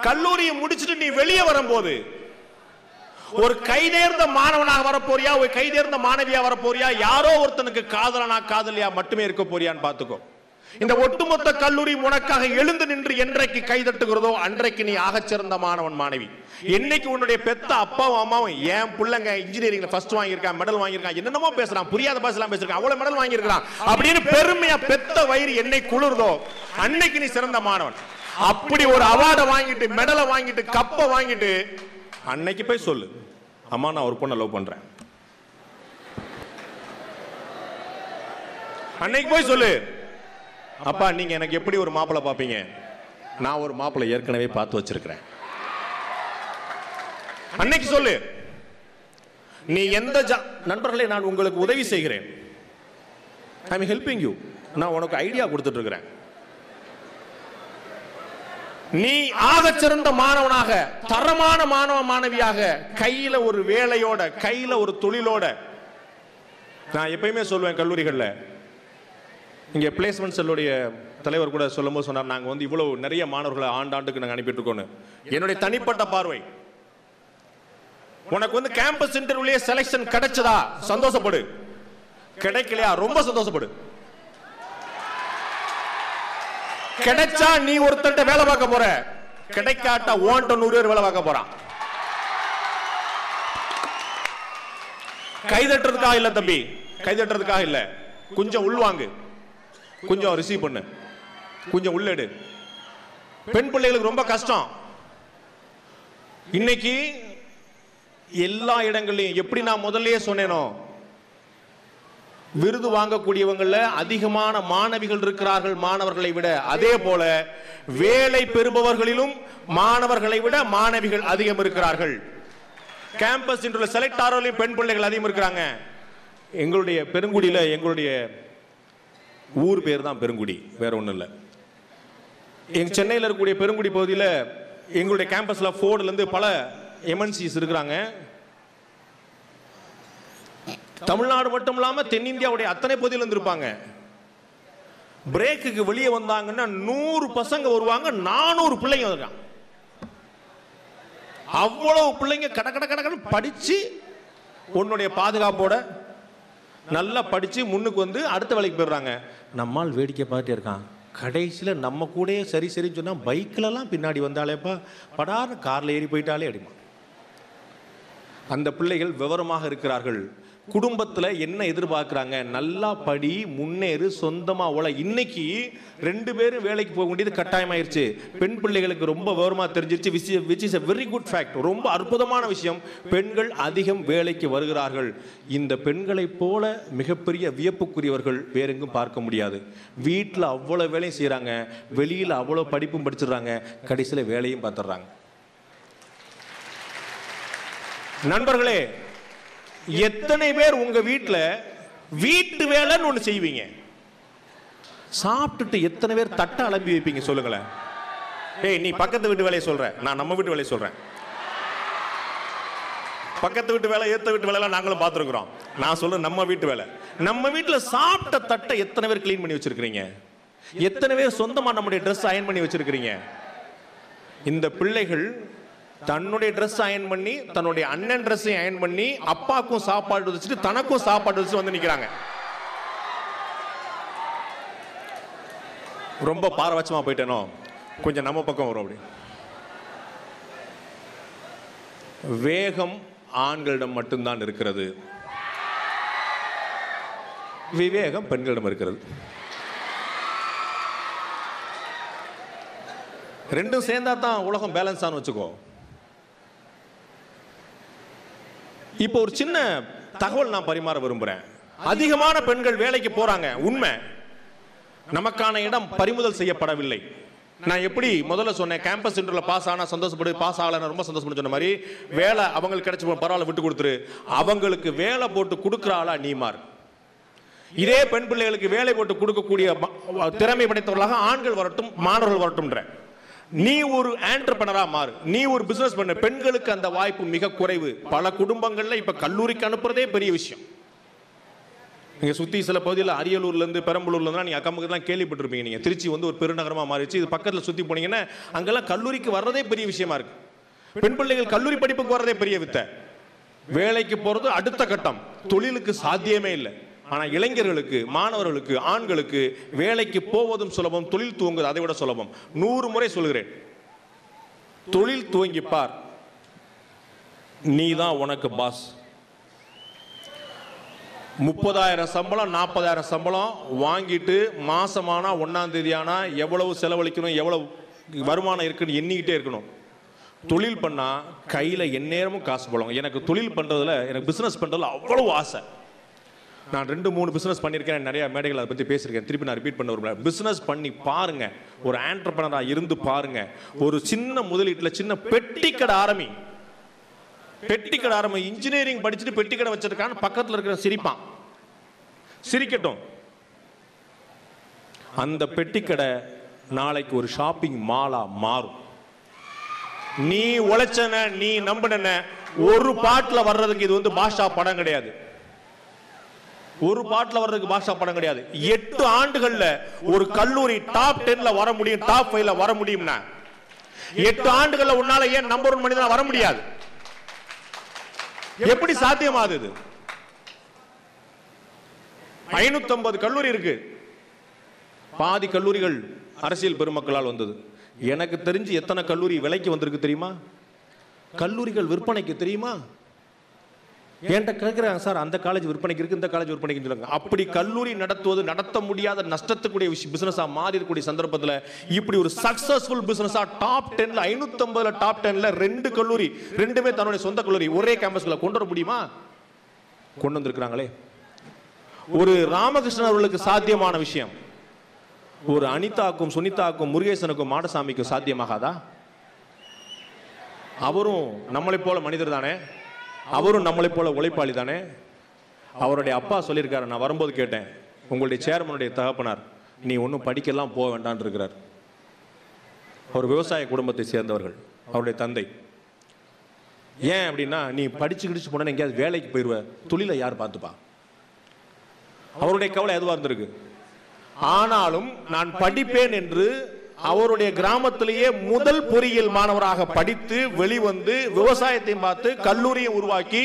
Speaker 1: கல்லூரியை முடிச்சுட்டு நீ வெளியே வரும்போது ஒரு கைதேர்ந்த மாணவனாக வரப்போறியா, ஒரு கைதேர்ந்த மாணவியா வரப்போறியா, யாரோ ஒருத்தனுக்கு காதலனா காதலியா மட்டுமே இருக்க போறியான்னு பாத்துக்கோ. இந்த ஒட்டுமொத்த கல்லூரி உனக்காக எழுந்து நின்று என்றைக்கு கைதட்டுகிறதோ அன்றைக்கு நீ ஆகச்சிறந்த மாணவன் மாணவி. என்னைக்கு உன்னுடைய பெத்த அப்பாவும் அம்மாவும் என் பிள்ளைங்க இன்ஜினியரிங்ல ஃபர்ஸ்ட் வாங்கியிருக்கான், மெடல் வாங்கியிருக்கான், என்னென்னமோ பேசுறான், புரியாத பாசெல்லாம் பேசிருக்கான், அவ்வளவு மெடல் வாங்கியிருக்கான் அப்படின்னு பெருமையா பெத்த வயிறு என்னை குளிர்தோ அன்னைக்கு நீ சிறந்த மாணவன். அப்படி ஒரு அவார்டை வாங்கிட்டு, மெடலை வாங்கிட்டு, கப்பை வாங்கிட்டு அன்னைக்கு போய் சொல்லு, அம்மா நான் ஒரு பொண்ணை லவ் பண்றேன். அன்னைக்கு போய் சொல்லு, அப்பா நீங்க எனக்கு எப்படி ஒரு மாப்பிள்ளை பாப்பீங்க, நான் ஒரு மாப்பிள்ளை ஏற்கனவே பார்த்து வச்சிருக்கிறேன். அன்னைக்கு சொல்லு. நீ எந்த நண்பர்களே, நான் உங்களுக்கு உதவி செய்கிறேன், ஐ அம் ஹெல்பிங் யூ, நான் உனக்கு ஐடியா கொடுத்துட்டு இருக்கிறேன். நீ ஆகச்சிறந்த மாணவனாக, தரமான மாணவ மாணவியாக, கையில ஒரு வேலையோட, கையில ஒரு தொழிலோட. நான் எப்பயுமே சொல்லுவேன் கல்லூரிகள்ல, இங்கே பிளேஸ்மெண்ட் செல்லுடைய தலைவர் கூட சொல்லும்போது சொன்னார், நாங்கள் வந்து இவ்வளவு நிறைய மாணவர்களை ஆண்டாண்டுக்கு நாங்கள் அனுப்பிட்டு இருக்கோன்னு. என்னுடைய தனிப்பட்ட பார்வை, உனக்கு வந்து கேம்பஸ் இன்டர்வியூலயே செலக்ஷன் கிடைச்சதா சந்தோஷப்படு, கிடைக்கலையா ரொம்ப சந்தோஷப்படு. கிடைச்சா நீ ஒருத்தட்ட வேலை பார்க்க போற, கிடைக்காட்டா ஓன்ட்ட 100 பேர் வேலை பார்க்க போறான். கைதட்டுறதுக்காக இல்ல தம்பி, கைதட்டுறதுக்காக இல்ல, கொஞ்சம் உள்வாங்கு, கொஞ்சம் ரிசீவ் பண்ணு, கொஞ்சம் உள்ளெடு. பெண் பிள்ளைகளுக்கு ரொம்ப கஷ்டம். இன்னைக்கு எல்லா இடங்களையும் எப்படி நான் முதல்லயே சொன்னேனோ, விருது வாங்கக்கூடியவங்கள அதிகமான மாணவிகள் இருக்கிறார்கள் மாணவர்களை விட. அதே போல வேலை பெறுபவர்களிலும் மாணவர்களை விட மாணவிகள் அதிகம் இருக்கிறார்கள். கேம்பஸ் இன்டர்வியூல செலக்ட் ஆறவர்களையும் பெண் பிள்ளைகள் அதிகம் இருக்கிறாங்க. எங்களுடைய பெருங்குடியில, எங்களுடைய ஊர் பேர் தான் பெருங்குடி, வேற ஒன்றும் இல்லை. எங்க சென்னையில் இருக்கக்கூடிய பெருங்குடி பகுதியில் எங்களுடைய கேம்பஸ்ல ஃபோர்டுல இருந்து பல எம்என்சிஸ் இருக்கிறாங்க. தமிழ்நாடு மட்டும் இல்லாம தென்னிந்தியாவுடைய அத்தனை பகுதியில் இருந்திருப்பாங்க. பிரேக்குக்கு வெளியே வந்தாங்கன்னா 100 பசங்க வருவாங்க, 400 பிள்ளைங்க வந்திருக்காங்க. அவ்வளவு பிள்ளைங்க கட கட கடன்னு படிச்சு உன்னுடைய பாதுகாப்போட நல்லா படிச்சு முன்னுக்கு வந்து அடுத்த வேலைக்கு போயிடுறாங்க. நம்மால் வேடிக்கை பார்த்துட்டே இருக்கான். கடைசியில் நம்ம கூட சரி சரின்னு சொன்னா பைக்கிலலாம் பின்னாடி வந்தாலேப்பா, படார்னு கார்ல ஏறி போயிட்டாலே அடிமா. அந்த பிள்ளைகள் விவரமாக இருக்கிறார்கள். குடும்பத்தில் என்ன எதிர்பார்க்குறாங்க, நல்லா படி, முன்னேறு, சொந்தமா உழ. இன்னைக்கு 2 பேரும் வேலைக்கு போக வேண்டியது கட்டாயமாயிருச்சு. பெண் பிள்ளைகளுக்கு ரொம்ப விவரமா தெரிஞ்சிருச்சு. Which is a very good fact. ரொம்ப அற்புதமான விஷயம். பெண்கள் அதிகம் வேலைக்கு வருகிறார்கள். இந்த பெண்களை போல மிகப்பெரிய வியப்புக்குரியவர்கள் வேற எங்கும் பார்க்க முடியாது. வீட்டில் அவ்வளோ வேலையும் செய்கிறாங்க, வெளியில் அவ்வளோ படிப்பும் படிச்சிடுறாங்க, கடைசியில் வேலையும் பார்த்துடுறாங்க. நண்பர்களே, எத்தனை பேர் உங்க வீட்டுல வீட்டு வேலைன்னு ஒண்ணு செய்வீங்க? சாப்பிட்டுட்டு எத்தனை பேர் தட்டை அலம்பி வைப்பீங்க சொல்லுங்களேன். ஏய், நீ பக்கத்து வீட்டு வேலையை சொல்ற, நான் நம்ம வீட்டு வேலையை சொல்றேன். பக்கத்து வீட்டு வேலை, ஏத்த வீட்டு வேலை நாங்களும் பார்த்துருக்கிறோம். நான் சொல்றேன் நம்ம வீட்டு வேலை. நம்ம வீட்டுல சாப்பிட்ட தட்டை எத்தனை பேர் கிளீன் பண்ணி வச்சிருக்கீங்க? எத்தனை பேர் சொந்தமா நம்முடைய ட்ரெஸ் அயன் பண்ணி வச்சிருக்கீங்க? இந்த பிள்ளைகள் தன்னுடைய ட்ரெஸ் அயன் பண்ணி, தன்னுடைய அண்ணன் ட்ரெஸ்ஸையும் அயன் பண்ணி, அப்பாக்கும் சாப்பாடு வச்சுட்டு தனக்கும் சாப்பாடு வச்சு வந்து நிக்கிறாங்க. ரொம்ப பாரபட்சமா போயிட்டேனோ, கொஞ்சம் நம்ம பக்கம் வரும். அப்படி வேகம் ஆண்களிடம் மட்டும்தான் இருக்கிறது, விவேகம் பெண்களிடம் இருக்கிறது. ரெண்டும் சேர்ந்தா தான் உலகம் பேலன்ஸ் ஆன வச்சுக்கோ. இப்போ ஒரு சின்ன தகவல் நான் பரிமாற விரும்புறேன். அதிகமான பெண்கள் வேலைக்கு போறாங்க, உண்மை. நமக்கான இடம் பறிமுதல் செய்யப்படவில்லை. நான் எப்படி முதல்ல சொன்னேன், கேம்பஸ் இன்டர்வியூல பாஸ் ஆனா சந்தோஷப்படு, பாஸ் ஆகலன்னா ரொம்ப சந்தோஷப்படு சொன்ன மாதிரி, வேலை அவங்களுக்கு கிடைச்சு பரவாயில்ல விட்டு கொடுத்துரு. அவங்களுக்கு வேலை போட்டு கொடுக்குற ஆளா நீ மாறு. இதே பெண் பிள்ளைகளுக்கு வேலை போட்டு கொடுக்கக்கூடிய திறமை படைத்தவர்களாக ஆண்கள் வரட்டும், மாணவர்கள் வரட்டும். நீ ஒரு ஆண்டர்பிரனரா மாறு, நீ ஒரு பிசினஸ் பண்ண. பெண்களுக்கு அந்த வாய்ப்பு மிக குறைவு. பல குடும்பங்கள்ல இப்ப கல்லூரிக்கு அனுப்புறதே பெரிய விஷயம். நீங்க சுத்தி சில பகுதியில் அரியலூர்ல இருந்து பெரம்பலூர்ல இருந்து நீங்க அக்கம்பக்கெல்லாம் கேள்விப்பட்டிருப்பீங்க. நீங்க திருச்சி வந்து ஒரு பெருநகரமா மாறிச்சு. இது பக்கத்துல சுத்தி போனீங்கன்னா அங்கெல்லாம் கல்லூரிக்கு வர்றதே பெரிய விஷயமா இருக்கு. பெண் பிள்ளைகள் கல்லூரி படிப்புக்கு வர்றதே பெரிய வித்தை. வேலைக்கு போறது அடுத்த கட்டம், தொழிலுக்கு சாத்தியமே இல்லை. ஆனா இளைஞர்களுக்கு, மாணவர்களுக்கு, ஆண்களுக்கு வேலைக்கு போவதும் சுலபம், தொழில் துவங்குவது அதை விட சுலபம். 100 முறை சொல்கிறேன், தொழில் துவங்கிப்பார், நீதான் உனக்கு பாஸ். 30,000 சம்பளம் 40,000 சம்பளம் வாங்கிட்டு மாசமானா 1ஆம் தேதி ஆனா எவ்வளவு செலவழிக்கணும், எவ்வளவு வருமானம் இருக்குன்னு எண்ணிக்கிட்டே இருக்கணும். தொழில் பண்ணா கையில எந்நேரமும் காசு போடுவாங்க. எனக்கு தொழில் பண்றதுல, எனக்கு பிசினஸ் பண்றதுல அவ்வளவு ஆசை. நான் 2-3 பிசினஸ் பண்ணியிருக்கேன், நிறைய மேடைகள் அதை பத்தி பேசியிருக்கேன். திருப்பி நான் ரிப்பீட் பண்ண ஒரு பிசினஸ் பண்ணி பாருங்க, ஒரு ஆண்டர்பிரனரா இருந்து பாருங்க. ஒரு சின்ன முதலீட்டுல சின்ன பெட்டி கடை ஆரம்பி. பெட்டி கடை ஆரம்பி. இன்ஜினியரிங் படிச்சுட்டு பெட்டி கடை வச்சிருக்கான்னு பக்கத்துல இருக்கிற சிரிப்பான், சிரிக்கட்டும். அந்த பெட்டி கடை நாளைக்கு ஒரு ஷாப்பிங் மாலா மாறும். நீ உழைச்சன, நீ நம்பின ஒரு பாட்டுல வர்றதுக்கு இது வந்து பாஷா படம் கிடையாது. ஒரு பாட்டுல வர்றதுக்கு பாஷா படம் கிடையாது. 8 ஆண்டுகள்ல ஒரு கல்லூரி டாப் 10ல வர முடியும், டாப் 5ல வர முடியும்னா 8 ஆண்டுகள்ல உன்னால ஏன் நம்பர் 1 மனிதனா வர முடியாது? எப்படி சாத்தியமாகுது? 550 கல்லூரி இருக்கு. பாதி கல்லூரிகள் அரசியல் பெருமக்களால் வந்தது. எனக்கு தெரிஞ்சு எத்தனை கல்லூரி விலைக்கு வந்திருக்கு தெரியுமா? கல்லூரிகள் விற்பனைக்கு தெரியுமா? என்கிட்ட கேட்கிறாங்க, சார் அந்த காலேஜ் விற்பனைக்கு இருக்கு, இந்த காலேஜ் விற்பனைக்கு சொல்லுங்க. அப்படி கல்லூரி நடத்துவது நடத்த முடியாத நஷ்டத்துக்குரிய பிசினஸா மாறி இருக்கக்கூடிய சந்தர்ப்பத்தில் இப்படி ஒரு சக்சஸ்ஃபுல் பிசினஸா டாப் 10ல 550 டாப் 10ல 2 கல்லூரி, 2மே தன்னுடைய சொந்த கல்லூரி ஒரே கேம்பஸ்ல கொண்டு வர முடியுமா? கொண்டு வந்திருக்கிறாங்களே. ஒரு ராமகிருஷ்ணன் அவர்களுக்கு சாத்தியமான விஷயம் ஒரு அனிதாக்கும், சுனிதாக்கும், முருகேசனுக்கும், மாடசாமிக்கும் சாத்தியமாகாதா? அவரும் நம்மளை போல மனிதர் தானே, அவரும் நம்மளை போல உழைப்பாளி தானே. அவருடைய அப்பா சொல்லியிருக்காரு, நான் வரும்போது கேட்டேன், உங்களுடைய சேர்மனுடைய தகப்பனார் நீ ஒன்றும் படிக்கலாம் போக வேண்டான் இருக்கிறார். அவர் விவசாய குடும்பத்தை சேர்ந்தவர்கள், அவருடைய தந்தை. ஏன் அப்படின்னா, நீ படிச்சு கிடிச்சு போனா எங்கேயாவது வேலைக்கு போயிடுவ, தொழிலை யார் பார்த்துப்பா? அவருடைய கவலை எதுவாக இருந்திருக்கு. ஆனாலும் நான் படிப்பேன் என்று அவருடைய கிராமத்திலேயே முதல் பொறியியல் மாணவராக படித்து வெளிவந்து விவசாயத்தை பார்த்து கல்லூரியை உருவாக்கி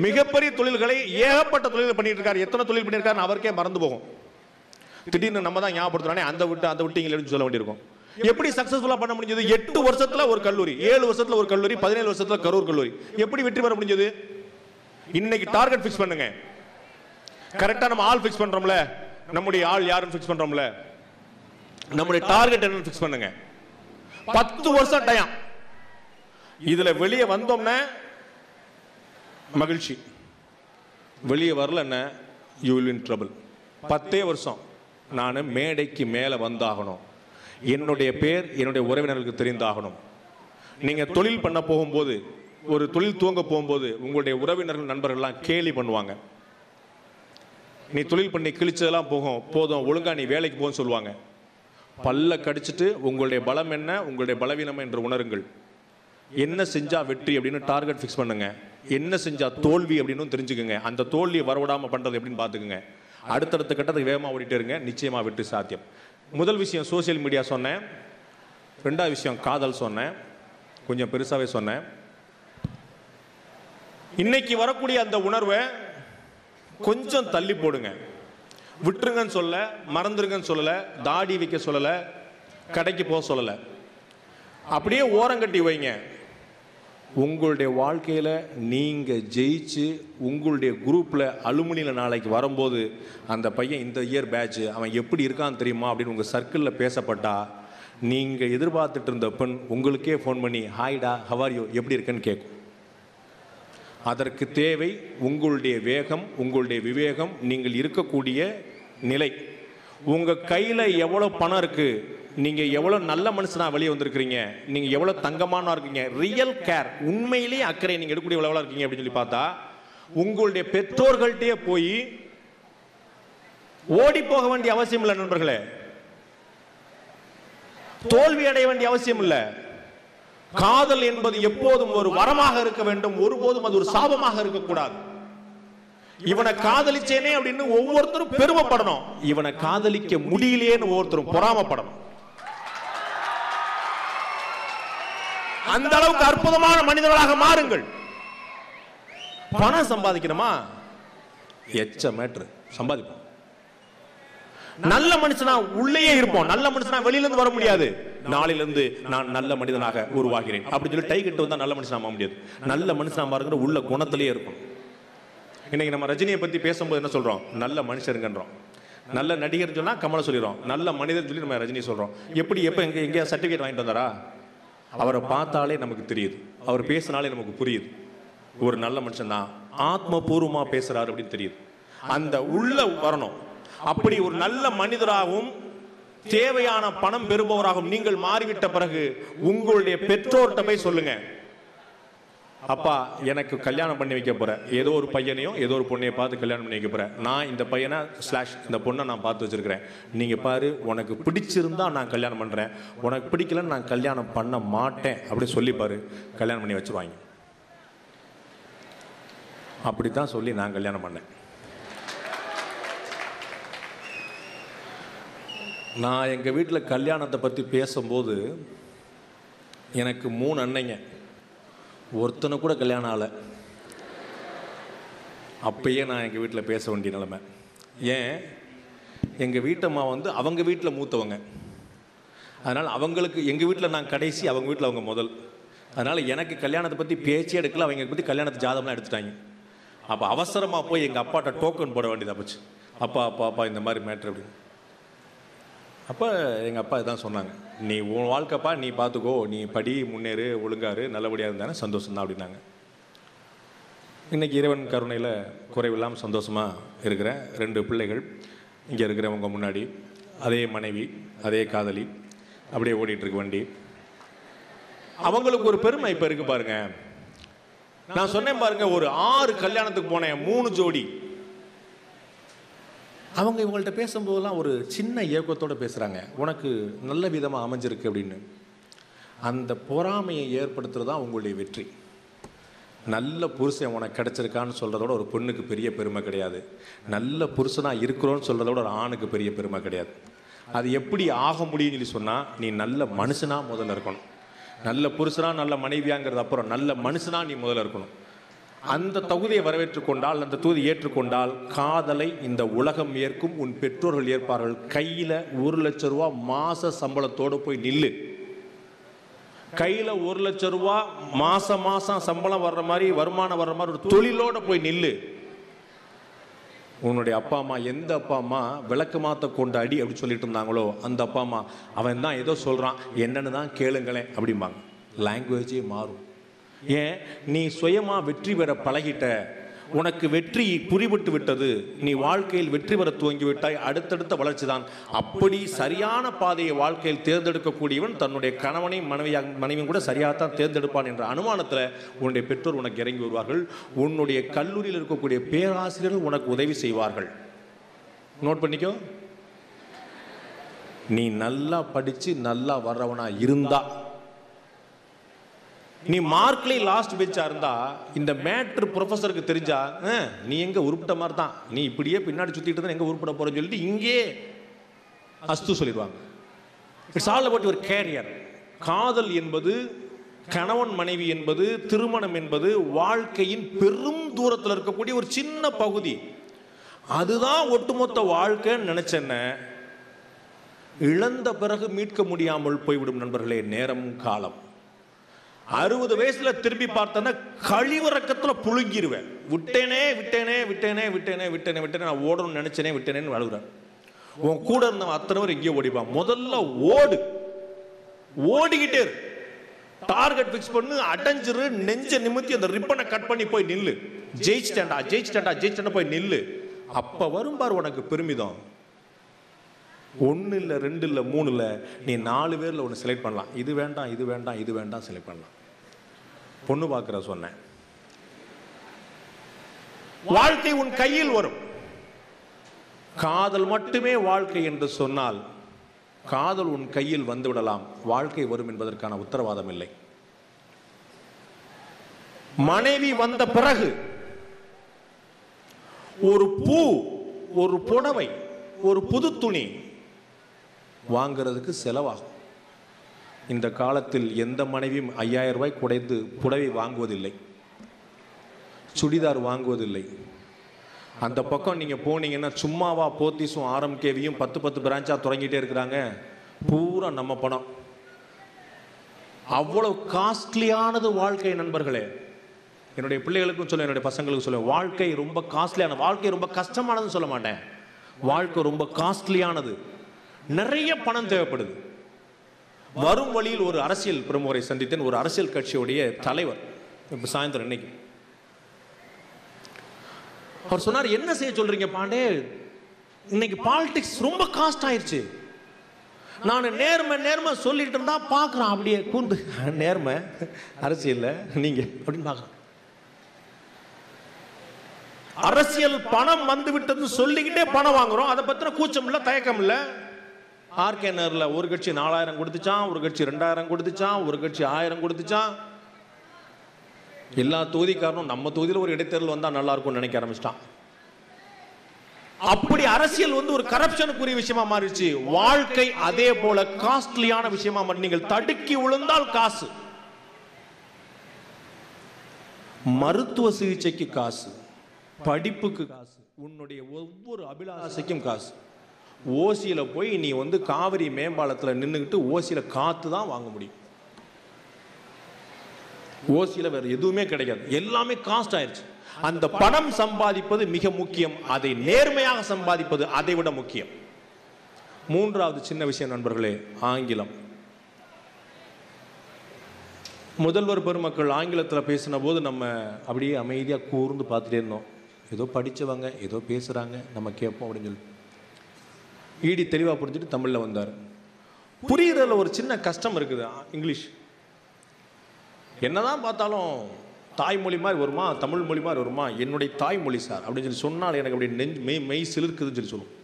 Speaker 1: மிகப்பெரிய தொழில்களை, ஏகப்பட்ட தொழில்கள் பண்ணிட்டு இருக்காரு. எத்தனை தொழில் பண்ணியிருக்காரு அவருக்கே மறந்து போகும். திடீர்னு நம்ம தான் ஞாபகப்படுத்துறானே, அந்த விட்டு இங்க சொல்ல வேண்டியிருக்கும். எப்படி சக்சஸ்ஃபுல்லா பண்ண முடிஞ்சது? 8 வருஷத்துல ஒரு கல்லூரி, 7 வருஷத்துல ஒரு கல்லூரி, 17 வருஷத்துல கரூர் கல்லூரி. எப்படி வெற்றி பெற முடிஞ்சது? இன்னைக்கு டார்கெட் பிக்ஸ் பண்ணுங்க. கரெக்டா நம்ம ஆள் பிக்ஸ் பண்றோம்ல, நம்முடைய ஆள் யாருன்னு பிக்ஸ் பண்றோம்ல, நம்முடைய டார்கெட் என்னன்னு பிக்ஸ் பண்ணுங்க. 10 வருஷம் டைம். இதுல வெளியே வந்தோம்னா மகிழ்ச்சி, வெளியே வரலன்னா யூ வில் இன் ட்ரபிள். 10 வருஷம் நான் மேடைக்கு மேல வந்தாகணும், என்னுடைய பேர் என்னுடைய உறவினர்களுக்கு தெரிந்தாகணும். நீங்க தொழில் பண்ண போகும்போது, ஒரு தொழில் துவங்க போகும்போது உங்களுடைய உறவினர்கள், நண்பர்கள்லாம் கேலி பண்ணுவாங்க. நீ தொழில் பண்ணி கிழிச்சதெல்லாம் போதும், ஒழுங்கா நீ வேலைக்கு போன்னு சொல்லுவாங்க. பல்ல கடிச்சிட்டு உங்களுடைய பலம் என்ன, உங்களுடைய பலவீனம் என்று உணருங்கள். என்ன செஞ்சா வெற்றி அப்படின்னு டார்கெட் ஃபிக்ஸ் பண்ணுங்க, என்ன செஞ்சா தோல்வி அப்படின்னு தெரிஞ்சுக்குங்க. அந்த தோல்வியை வரவிடாம பண்றது எப்படின்னு பார்த்துக்குங்க. அடுத்தடுத்த கட்டத்துக்கு வேகமாக ஓடிட்டே இருங்க, நிச்சயமா வெற்றி சாத்தியம். முதல் விஷயம் சோசியல் மீடியா சொன்னேன். 2வது விஷயம் காதல் சொன்னேன், கொஞ்சம் பெருசாவே சொன்னேன். இன்னைக்கு வரக்கூடிய அந்த உணர்வை கொஞ்சம் தள்ளி போடுங்க. விட்டுருங்கன்னு சொல்ல, மறந்துருங்கன்னு சொல்லல, தாடி வைக்க சொல்லல, கடைக்கு போக சொல்லல, அப்படியே ஓரங்கட்டி வைங்க. உங்களுடைய வாழ்க்கையில நீங்க ஜெயிச்சு உங்களுடைய குரூப்ல அலுமினியில நாளைக்கு வரும்போது அந்த பையன் இந்த இயர் பேட்ச் அவன் எப்படி இருக்கான்னு தெரியுமா அப்படின்னு உங்க சர்க்கிள்ல பேசப்பட்டா, நீங்க எதிர்பார்த்துட்டு இருந்த பெண் உங்களுக்கே ஃபோன் பண்ணி ஹாய்டா ஹவ் ஆர் யூ எப்படி இருக்குன்னு கேட்கும். அதற்கு தேவை உங்களுடைய வேகம், உங்களுடைய விவேகம், நீங்கள் இருக்கக்கூடிய நிலை. உங்க கையில எவ்வளவு பணம் இருக்கு, நீங்க எவ்வளவு நல்ல மனுஷனா வெளியே வந்திருக்கிறீங்க, நீங்க எவ்வளவு தங்கமான இருக்கீங்க, ரியல் கேர், உண்மையிலேயே அக்கறை நீங்க எடுக்கக்கூடிய எவ்வளவு இருக்கீங்க அப்படின்னு சொல்லி பார்த்தா, உங்களுடைய பெற்றோர்கள்ட்டே போய் ஓடி போக வேண்டிய அவசியம் இல்லை நண்பர்களே. தோல்வி அடைய வேண்டிய அவசியம் இல்லை. காதல் என்பது எப்போதும் ஒரு வரமாக இருக்க வேண்டும், ஒருபோதும் அது ஒரு சாபமாக இருக்கக்கூடாது. இவனை காதலிச்சேனே அப்படின்னு ஒவ்வொருத்தரும் பெருமைப்படணும், இவனை காதலிக்க முடியலையேன்னு ஒவ்வொருத்தரும் பொறாமப்படணும். அந்த அளவுக்கு அற்புதமான மனிதர்களாக மாறுங்கள். பணம் சம்பாதிக்கணுமா, எச்ச மேட்ரு, சம்பாதிப்போம். நல்ல மனுஷனா உள்ளேயே இருப்போம், நல்ல மனுஷனா வெளியில இருந்து வர முடியாது. நாளிலிருந்து நான் நல்ல மனிதனாக உருவாகிறேன் அப்படி சொல்லி டை கட்டு வந்தா நல்ல மனுஷனா மாற முடியாது. நல்ல மனுஷனா மாறுங்கிற உள்ள குணத்திலேயே இருக்கும். இன்னைக்கு நம்ம ரஜினியை பத்தி பேசும்போது என்ன சொல்றோம், நல்ல மனுஷருங்கன்றோம். நல்ல நடிகர் சொன்னா கமலை சொல்லிடுறோம், நல்ல மனிதர் சொல்லி நம்ம ரஜினி சொல்றோம். எப்படி எப்ப எங்கேயா சர்டிபிகேட் வாங்கிட்டு வந்தாரா, அவரை பார்த்தாலே நமக்கு தெரியுது, அவர் பேசினாலே நமக்கு புரியுது ஒரு நல்ல மனுஷன் தான், ஆத்மபூர்வமா பேசுறாரு அப்படின்னு தெரியுது. அந்த உள்ள வரணும். அப்படி ஒரு நல்ல மனிதராகவும் தேவையான பணம் பெறுபவராகவும் நீங்கள் மாறிவிட்ட பிறகு உங்களுடைய பெற்றோர்கிட்ட போய் சொல்லுங்க, அப்பா எனக்கு கல்யாணம் பண்ணி வைக்க போறேன், ஏதோ ஒரு பையனையும் ஏதோ ஒரு பொண்ணையை பார்த்து கல்யாணம் பண்ணி வைக்க போறேன், நான் இந்த பையனை இந்த பொண்ணை நான் பார்த்து வச்சிருக்கிறேன், நீங்க பாரு உனக்கு பிடிச்சிருந்தா நான் கல்யாணம் பண்றேன், உனக்கு பிடிக்கலன்னு நான் கல்யாணம் பண்ண மாட்டேன் அப்படி சொல்லி பாரு, கல்யாணம் பண்ணி வச்சிருவாங்க. அப்படித்தான் சொல்லி நான் கல்யாணம் பண்ணேன். நான் எங்கள் வீட்டில் கல்யாணத்தை பற்றி பேசும்போது எனக்கு 3 அண்ணங்க, ஒருத்தனை கூட கல்யாணம் ஆகலை. அப்பயே நான் எங்கள் வீட்டில் பேச வேண்டிய நிலைமை. ஏன், எங்கள் வீட்டம்மா அவங்க வீட்டில் மூத்தவங்க, அதனால் அவங்களுக்கு எங்கள் வீட்டில் நான் கடைசி, அவங்க வீட்டில் அவங்க முதல். அதனால் எனக்கு கல்யாணத்தை பற்றி பேச்சே எடுக்கல, அவங்க பற்றி கல்யாணத்தை ஜாதகம்லாம் எடுத்துட்டாங்க. அப்போ அவசரமாக போய் எங்கள் அப்பாட்ட டோக்கன் போட வேண்டியதாக போச்சு, அப்பா அப்பா அப்பா இந்த மாதிரி மேட்ரு அப்படின்னு. அப்போ எங்கள் அப்பா இதான் சொன்னாங்க, நீ உன் வாழ்க்கைப்பா நீ பார்த்துக்கோ, நீ படி, முன்னேறு, ஒழுங்காரு, நல்லபடியாக இருந்தானே சந்தோஷம் தான் அப்படின்னாங்க. இன்றைக்கி இறைவன் கருணையில் குறைவில்லாமல் சந்தோஷமாக இருக்கிற 2 பிள்ளைகள் இங்கே இருக்கிறவங்க முன்னாடி, அதே மனைவி, அதே காதலி, அப்படியே ஓடிட்டுருக்கு வண்டி. அவங்களுக்கு ஒரு பெருமை இப்போ இருக்குது பாருங்க. நான் சொன்னேன் பாருங்க, ஒரு 6 கல்யாணத்துக்கு போனேன், 3 ஜோடி. அவங்க இவங்கள்ட்ட பேசும்போதெல்லாம் ஒரு சின்ன ஏக்கத்தோடு பேசுகிறாங்க, உனக்கு நல்ல விதமாக அமைஞ்சிருக்கு அப்படின்னு. அந்த பொறாமையை ஏற்படுத்துறது தான் உங்களுடைய வெற்றி. நல்ல புருஷன் உனக்கு கிடச்சிருக்கான்னு சொல்கிறதோட ஒரு பெண்ணுக்கு பெரிய பெருமை கிடையாது, நல்ல புருஷனாக இருக்கிறோன்னு சொல்கிறதோட ஒரு ஆணுக்கு பெரிய பெருமை கிடையாது. அது எப்படி ஆக முடியும்னு சொல்லி சொன்னால், நீ நல்ல மனுஷனாக முதல்ல இருக்கணும். நல்ல புருஷனா நல்ல மனைவியாங்கிறது அப்புறம், நல்ல மனுஷனாக நீ முதல்ல இருக்கணும். அந்த தகுதியை வரவேற்றுக் கொண்டால், அந்த தகுதி ஏற்றுக்கொண்டால், காதலை இந்த உலகம் ஏற்கும், உன் பெற்றோர்கள் ஏற்பார்கள். கையில் 1 லட்சம் ரூபா மாச சம்பளத்தோடு போய் நில்லு. கையில் 1 லட்சம் ரூபா மாசம் சம்பளம் வர்ற மாதிரி, வருமானம் வர்ற மாதிரி ஒரு தொழிலோட போய் நில்லு. உன்னுடைய அப்பா அம்மா, எந்த அப்பா அம்மா விளக்கு மாத்த கொண்டு அடி அப்படி சொல்லிட்டு இருந்தாங்களோ, அந்த அப்பா அம்மா அவன் தான் ஏதோ சொல்கிறான் என்னன்னு தான் கேளுங்களேன் அப்படிம்பாங்க. லாங்குவேஜே மாறும். ஏன், நீ சுயமா வெற்றி பெற பழகிட்ட, உனக்கு வெற்றி புரிவிட்டு விட்டது, நீ வாழ்க்கையில் வெற்றி பெற துவங்கி விட்டாய், அடுத்தடுத்த வளர்ச்சி தான். அப்படி சரியான பாதையை வாழ்க்கையில் தேர்ந்தெடுக்கக்கூடியவன் தன்னுடைய கணவனையும் மனைவியும் கூட சரியாகத்தான் தேர்ந்தெடுப்பான் என்ற அனுமானத்தில் உன்னுடைய பெற்றோர் உனக்கு இறங்கி வருவார்கள். உன்னுடைய கல்லூரியில் இருக்கக்கூடிய பேராசிரியர்கள் உனக்கு உதவி செய்வார்கள். நோட் பண்ணிக்கோ, நீ நல்லா படித்து நல்லா வர்றவனா இருந்தா, நீ மார்க்லேயே லாஸ்ட் பெஞ்சா இருந்தா, இந்த மேட்ரு ப்ரொஃபஸருக்கு தெரிஞ்சா, நீ எங்க உருப்பிட்ட மாதிரி தான், நீ இப்படியே பின்னாடி சுத்திட்டு தான் எங்க உருப்பிட போறன்னு சொல்லிட்டு இங்கே அஸ்து சொல்லிடுவாங்க. It's all about your career. காதல் என்பது, கணவன் மனைவி என்பது, திருமணம் என்பது வாழ்க்கையின் பெரும் தூரத்தில் இருக்கக்கூடிய ஒரு சின்ன பகுதி. அதுதான் ஒட்டுமொத்த வாழ்க்கைன்னு நினைச்சேன்ன, இழந்த பிறகு மீட்க முடியாமல் போய்விடும் நண்பர்களே. நேரம் காலம் 60 வயசுல திரும்பி பார்த்தேன்னா கழிவறக்கத்துல புழுங்கிருவேன். விட்டேனே விட்டேனே விட்டேனே விட்டேனே விட்டேனே விட்டேனே, நான் ஓடணும்னு நினைச்சேனே விட்டேனேன்னு அழுகுறேன். உன் கூட இருந்தவன் அத்தனை பேர் எங்கேயோ ஓடிப்பான். முதல்ல ஓடிக்கிட்டே இரு, டார்கெட் பிக்ஸ் பண்ணு, அடைஞ்சிரு, நெஞ்ச நிமித்தி அந்த ரிப்பனை கட் பண்ணி போய் நில்லு. ஜெயிச்சிட்டேன்டா ஜெயிச்சிட்டேன்டா ஜெயிச்சிட்டேன் போய் நில்லு. அப்ப வரும் பாரு உனக்கு பெருமிதம். 1 இல்லை 2 இல்லை 3 இல்லை, நீ 4 பேர்ல ஒன்று செலக்ட் பண்ணலாம். இது வேண்டாம் இது வேண்டாம் இது வேண்டாம் செலக்ட் பண்ணலாம். பொண்ணு பார்க்குற சொன்னேன், வாழ்க்கை உன் கையில் வரும். காதல் மட்டுமே வாழ்க்கை என்று சொன்னால் காதல் உன் கையில் வந்துவிடலாம், வாழ்க்கை வரும் என்பதற்கான உத்தரவாதம் இல்லை. மனைவி வந்த பிறகு ஒரு பூ, ஒரு புடவை, ஒரு புது துணி வாங்கிறதுக்கு செலவாகும். இந்த காலத்தில் எந்த மனைவியும் 5000 ரூபாய் குறைந்து புடவை வாங்குவதில்லை, சுடிதார் வாங்குவதில்லை. அந்த பக்கம் நீங்கள் போனீங்கன்னா சும்மாவா போத்தீஸும் ஆர்எம்கேவியும் 10 பிரான்ச்சாக தொடங்கிட்டே இருக்கிறாங்க. பூரா நம்ம பணம். அவ்வளவு காஸ்ட்லியானது வாழ்க்கை நண்பர்களே. என்னுடைய பிள்ளைகளுக்கும் சொல்ல, என்னுடைய பசங்களுக்கும் சொல்ல, வாழ்க்கை ரொம்ப காஸ்ட்லியான, வாழ்க்கை ரொம்ப கஷ்டமானதுன்னு சொல்ல மாட்டேன். வாழ்க்கை ரொம்ப காஸ்ட்லியானது. நிறைய பணம் தேவைப்படுது. வரும் வழியில் ஒரு அரசியல் பிரமுகரை சந்தித்தேன், ஒரு அரசியல் கட்சியுடைய தலைவர். இப்போ சாயந்தரம் இன்னைக்கு அவர் சொன்னார், என்ன செய்ய சொல்றீங்க பாண்டே, இன்னைக்கு பாலிடிக்ஸ் ரொம்ப காஸ்ட் ஆயிடுச்சு. நான் நேர்மை சொல்லிட்டு இருந்தா பார்க்குறான், அப்படியே கூண்டு நேர்மை அரசியல் நீங்க அப்படின்னு பார்க்குறான். அரசியல் பணம் வந்து விட்டது சொல்லிக்கிட்டே பணம் வாங்குறோம். அதை பத்தின கூச்சம் இல்லை, தயக்கம் இல்லை. ஆர்கேனர்ல ஒரு கட்சி 4000 கொடுத்துச்சான், ஒரு கட்சி 2000 கொடுத்துச்சான், ஒரு கட்சி 1000 கொடுத்துச்சான். எல்லா தொகுதிக்காரனும் நம்ம தொகுதியில் ஒரு இடைத்தேர்தல் வந்தா நல்லா இருக்கும்னு நினைக்க ஆரம்பிச்சிட்டான். அப்படி அரசியல் வந்து ஒரு கரப்ஷனுக்குரிய விஷயமா மாறிடுச்சு. வாழ்க்கை அதே போல காஸ்ட்லியான விஷயமா மாறி. நீங்கள் தடுக்கி விழுந்தால் காசு, மருத்துவ சிகிச்சைக்கு காசு, படிப்புக்கு காசு, உன்னுடைய ஒவ்வொரு அபிலாஷைக்கும் காசு. ஓசியில போய் நீ வந்து காவிரி மேம்பாலத்தில் நின்றுக்கிட்டு ஓசியில காத்து தான் வாங்க முடியும். ஓசியில வேற எதுவுமே கிடைக்காது, எல்லாமே காஸ்ட் ஆயிடுச்சு. அந்த பணம் சம்பாதிப்பது மிக முக்கியம், அதை நேர்மையாக சம்பாதிப்பது அதை விட முக்கியம். மூன்றாவது சின்ன விஷயம் நண்பர்களே, ஆங்கிலம். முதல்வர் பெருமக்கள் ஆங்கிலத்தில் பேசின போது நம்ம அப்படியே அமைதியாக கூர்ந்து பார்த்துட்டே இருந்தோம். ஏதோ படித்தவங்க ஏதோ பேசுகிறாங்க, நம்ம கேட்போம் அப்படின்னு சொல்லி. ஈடி தெளிவாக புரிஞ்சுட்டு தமிழில் வந்தார். புரியுறதுல ஒரு சின்ன கஷ்டம் இருக்குது. இங்கிலீஷ் என்னதான் பார்த்தாலும் தாய்மொழி மாதிரி வருமா, தமிழ் மொழி மாதிரி வருமா, என்னுடைய தாய்மொழி சார் அப்படின்னு சொல்லி சொன்னால் எனக்கு அப்படி மெய் சிலிர்க்குதுன்னு சொல்லி சொல்லுவோம்.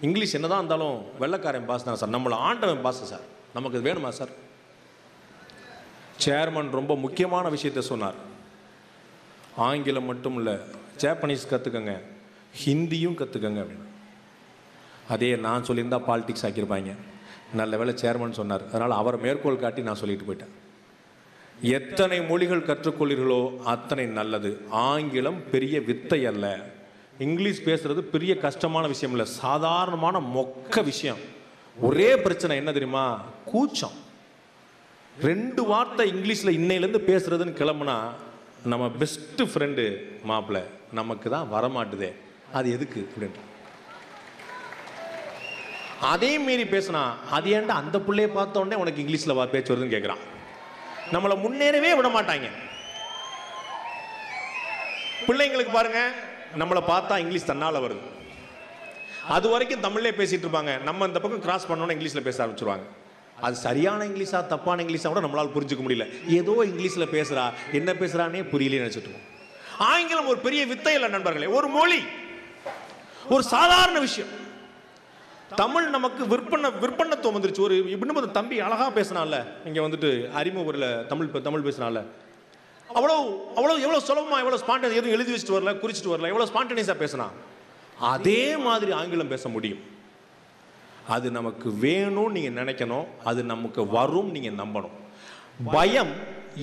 Speaker 1: இங்கிலீஷ் என்னதான் இருந்தாலும் வெள்ளைக்காரன் பாஸ் தான் சார், நம்மளை ஆண்டவன் பாஸ் சார், நமக்கு வேணுமா சார். சேர்மன் ரொம்ப முக்கியமான விஷயத்தை சொன்னார். ஆங்கிலம் மட்டும் இல்லை, ஜாப்பனீஸ் கற்றுக்கங்க, ஹிந்தியும் கற்றுக்கங்க அப்படின்னு. அதே நான் சொல்லியிருந்தா பாலிடிக்ஸ் ஆக்கியிருப்பாங்க. நல்ல வேளை சேர்மன் சொன்னார், அதனால் அவரை மேற்கோள் காட்டி நான் சொல்லிட்டு போயிட்டேன். எத்தனை மொழிகள் கற்றுக்கொள்கிறீர்களோ அத்தனை நல்லது. ஆங்கிலம் பெரிய வித்தை அல்ல. இங்கிலீஷ் பேசுறது பெரிய கஷ்டமான விஷயம் இல்லை, சாதாரணமான மொக்க விஷயம். ஒரே பிரச்சனை என்ன தெரியுமா, கூச்சம். 2 வார்த்தை இங்கிலீஷில் இன்னையிலேருந்து பேசுறதுன்னு கிளம்புனா நம்ம பெஸ்ட் ஃப்ரெண்டு மாப்பிள்ள நமக்கு தான் வரமாட்டுதே, அது எதுக்கு அப்படின்ட்டு. அதே மீறி பேசினா அது ஏன்டா அந்த பிள்ளைய பார்த்த உடனே உனக்கு இங்கிலீஷில் பேச்சு வருதுன்னு கேட்குறான். நம்மளை முன்னேறவே விட மாட்டாங்க. பிள்ளைங்களுக்கு பாருங்க, நம்மளை பார்த்தா இங்கிலீஷ் தன்னால வருது. அது வரைக்கும் தமிழ்லே பேசிட்டு இருப்பாங்க, நம்ம இந்த பக்கம் கிராஸ் பண்ணோன்னா இங்கிலீஷில் பேச ஆரம்பிச்சிருவாங்க. அது சரியான இங்கிலீஷா தப்பான இங்கிலீஷா கூட நம்மளால் புரிஞ்சுக்க முடியல. ஏதோ இங்கிலீஷில் பேசுறா, என்ன பேசுறானே புரியல நினைச்சிட்டு. ஆங்கிலம் ஒரு பெரிய வித்தை இல்லை நண்பர்களே, ஒரு மொழி, ஒரு சாதாரண விஷயம். தமிழ் நமக்கு விற்பனத்துவம் வந்துருச்சு. ஒரு இப்படி தம்பி அழகா பேசினால, இங்க வந்துட்டு அறிமுகத்தில் தமிழ் பேசினால, எவ்வளவு சுலபமா, எவ்வளவு ஸ்பான்டேனியஸ், எதுவும் எழுதி வச்சுட்டு வரல, குறிச்சிட்டு வரல, எவ்வளவு ஸ்பான்டேனியஸா பேசினா. அதே மாதிரி ஆங்கிலம் பேச முடியும். அது நமக்கு வேணும் நீங்க நினைக்கணும், அது நமக்கு வரும் நீங்க நம்பணும். பயம்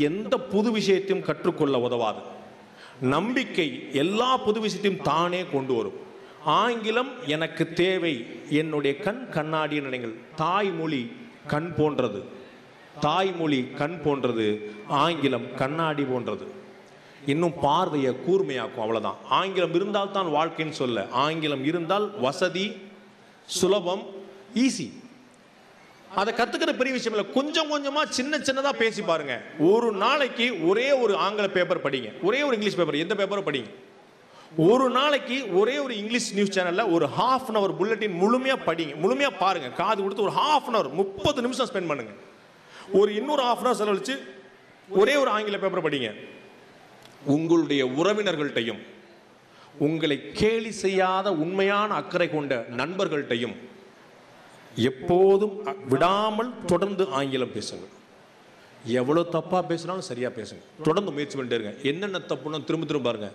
Speaker 1: எந்த புது விஷயத்தையும் கற்றுக்கொள்ள உதவாது. நம்பிக்கை எல்லா புது விஷயத்தையும் தானே கொண்டு வரும். ஆங்கிலம் எனக்கு தேவை, என்னுடைய கண்ணாடி நினைங்கள். தாய்மொழி கண் போன்றது, தாய்மொழி கண் போன்றது, ஆங்கிலம் கண்ணாடி போன்றது. இன்னும் பார்வையை கூர்மையாக்கும், அவ்வளவுதான். ஆங்கிலம் இருந்தால் தான் வாழ்க்கைன்னு சொல்ல, ஆங்கிலம் இருந்தால் வசதி, சுலபம், ஈஸி. அதை கத்துக்கிற பெரிய விஷயம் இல்லை. கொஞ்சம் கொஞ்சமா சின்னதா பேசி பாருங்க. ஒரு நாளைக்கு ஒரே ஒரு ஆங்கில பேப்பர் படிங்க, ஒரே ஒரு இங்கிலீஷ் பேப்பர், எந்த பேப்பரும் படிங்க. ஒரு நாளைக்கு ஒரே ஒரு இங்கிலீஷ் நியூஸ் சேனல்ல ஒரு ½ அன் அவர் புல்லட்டின் முழுமையா படிங்க, முழுமையா பாருங்க. காது கொடுத்து ஒரு ½ அன் அவர் 30 நிமிஷம் ஸ்பெண்ட் பண்ணுங்க. ஒரு இன்னொரு ½ அன் அவர் செலவழிச்சு ஒரே ஒரு ஆங்கில பேப்பர் படிங்க. உங்களுடைய உறவினர்கள்ட்டையும், உங்களை கேலி செய்யாத உண்மையான அக்கறை கொண்ட நண்பர்கள்ட்டையும் எப்போதும் விடாமல் தொடர்ந்து ஆங்கிலம் பேசுங்க. எவ்வளோ தப்பாக பேசுனாலும் சரியாக பேசுங்க. தொடர்ந்து முயற்சி பண்ணிட்டே இருங்க. என்னென்ன தப்புன்னு திரும்ப திரும்ப பாருங்க.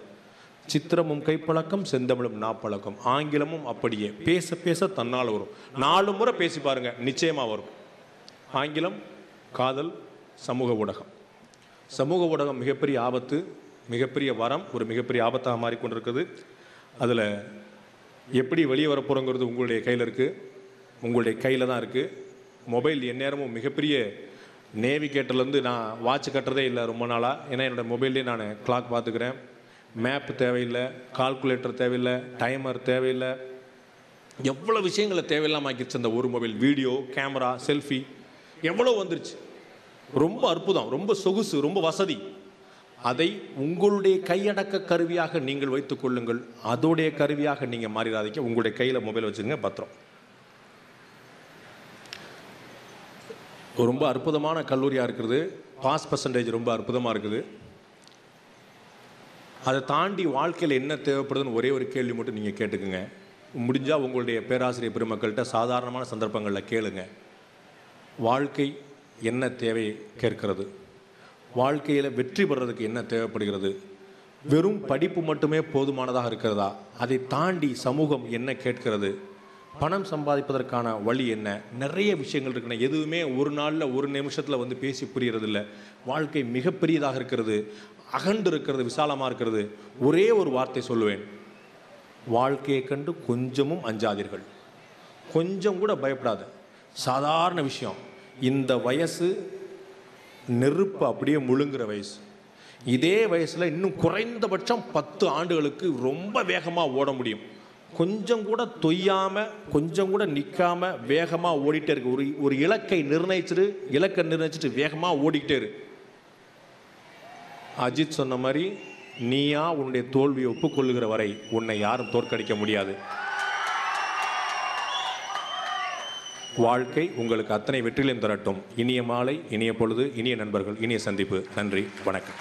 Speaker 1: சித்திரமும் கைப்பழக்கம், செந்தமிழும் நாப்பழக்கம். ஆங்கிலமும் அப்படியே பேச பேச தன்னால் வரும். 4 முறை பேசி பாருங்க, நிச்சயமாக வரும். ஆங்கிலம், காதல், சமூக ஊடகம். சமூக ஊடகம் மிகப்பெரிய ஆபத்து, மிகப்பெரிய வரம், ஒரு மிகப்பெரிய ஆபத்தாக மாறிக்கொண்டிருக்குது. அதில் எப்படி வெளியே வரப்போகிறோங்கிறது உங்களுடைய கையில் இருக்குது. உங்களுடைய கையில் தான் இருக்குது. மொபைல் எந்நேரமும் மிகப்பெரிய நேவிகேட்டர்லேருந்து நான் வாட்ச் கட்டுறதே இல்லை ரொம்ப நாளாக. ஏன்னா என்னோடய மொபைல்லே நான் கிளாக் பார்த்துக்கிறேன். மேப் தேவையில்லை, கால்குலேட்டர் தேவையில்லை, டைமர் தேவையில்லை. எவ்வளோ விஷயங்களை தேவையில்லாமல் ஆக்கிடுச்சு அந்த ஒரு மொபைல். வீடியோ, கேமரா, செல்ஃபி எவ்வளோ வந்துருச்சு. ரொம்ப அற்புதம், ரொம்ப சொகுசு, ரொம்ப வசதி. அதை உங்களுடைய கையடக்க கருவியாக நீங்கள் வைத்துக் கொள்ளுங்கள். அதோடைய கருவியாக நீங்கள் மாறிடாதீங்க. உங்களுடைய கையில் மொபைல் வச்சுருங்க, பத்திரம். ரொம்ப அற்புதமான கல்லூரியாக இருக்குது. பாஸ் பர்சன்டேஜ் ரொம்ப அற்புதமாக இருக்குது. அதை தாண்டி வாழ்க்கையில் என்ன தேவைப்படுதுன்னு ஒரே ஒரு கேள்வி மட்டும் நீங்கள் கேட்டுக்குங்க. முடிஞ்சால் உங்களுடைய பேராசிரியர் பெருமக்கள்கிட்ட சாதாரணமான சந்தர்ப்பங்களில் கேளுங்க. வாழ்க்கை என்ன தேவை கேட்கிறது? வாழ்க்கையில் வெற்றி பெறதுக்கு என்ன தேவைப்படுகிறது? வெறும் படிப்பு மட்டுமே போதுமானதாக இருக்கிறதா? அதை தாண்டி சமூகம் என்ன கேட்கிறது? பணம் சம்பாதிப்பதற்கான வழி என்ன? நிறைய விஷயங்கள் இருக்குண்ணே. எதுவுமே ஒரு நாளில் ஒரு நிமிஷத்தில் வந்து பேசி புரியறதில்லை. வாழ்க்கை மிகப்பெரியதாக இருக்கிறது, அகண்டு இருக்கிறது, விசாலமாக இருக்கிறது. ஒரே ஒரு வார்த்தை சொல்லுவேன், வாழ்க்கையை கண்டு கொஞ்சமும் அஞ்சாதீர்கள். கொஞ்சம் கூட பயப்படாது. சாதாரண விஷயம். இந்த வயசு நெருப்பு அப்படியே முழுங்குற வயசு. இதே வயசில் இன்னும் குறைந்தபட்சம் 10 ஆண்டுகளுக்கு ரொம்ப வேகமாக ஓட முடியும். கொஞ்சம் கூட தொய்யாமல், கொஞ்சம் கூட நிற்காமல் வேகமாக ஓடிட்டே இருக்கு. ஒரு இலக்கை நிர்ணயிச்சுட்டு வேகமாக ஓடிக்கிட்டே இரு. அஜித் சொன்ன மாதிரி, நீயா உன்னுடைய தோல்வியை ஒப்புக்கொள்ளுகிற வரை உன்னை யாரும் தோற்கடிக்க முடியாது. வாழ்க்கை உங்களுக்கு அத்தனை வெற்றிலையும் தரட்டும். இனிய மாலை, இனிய பொழுது, இனிய நண்பர்கள், இனிய சந்திப்பு. நன்றி, வணக்கம்.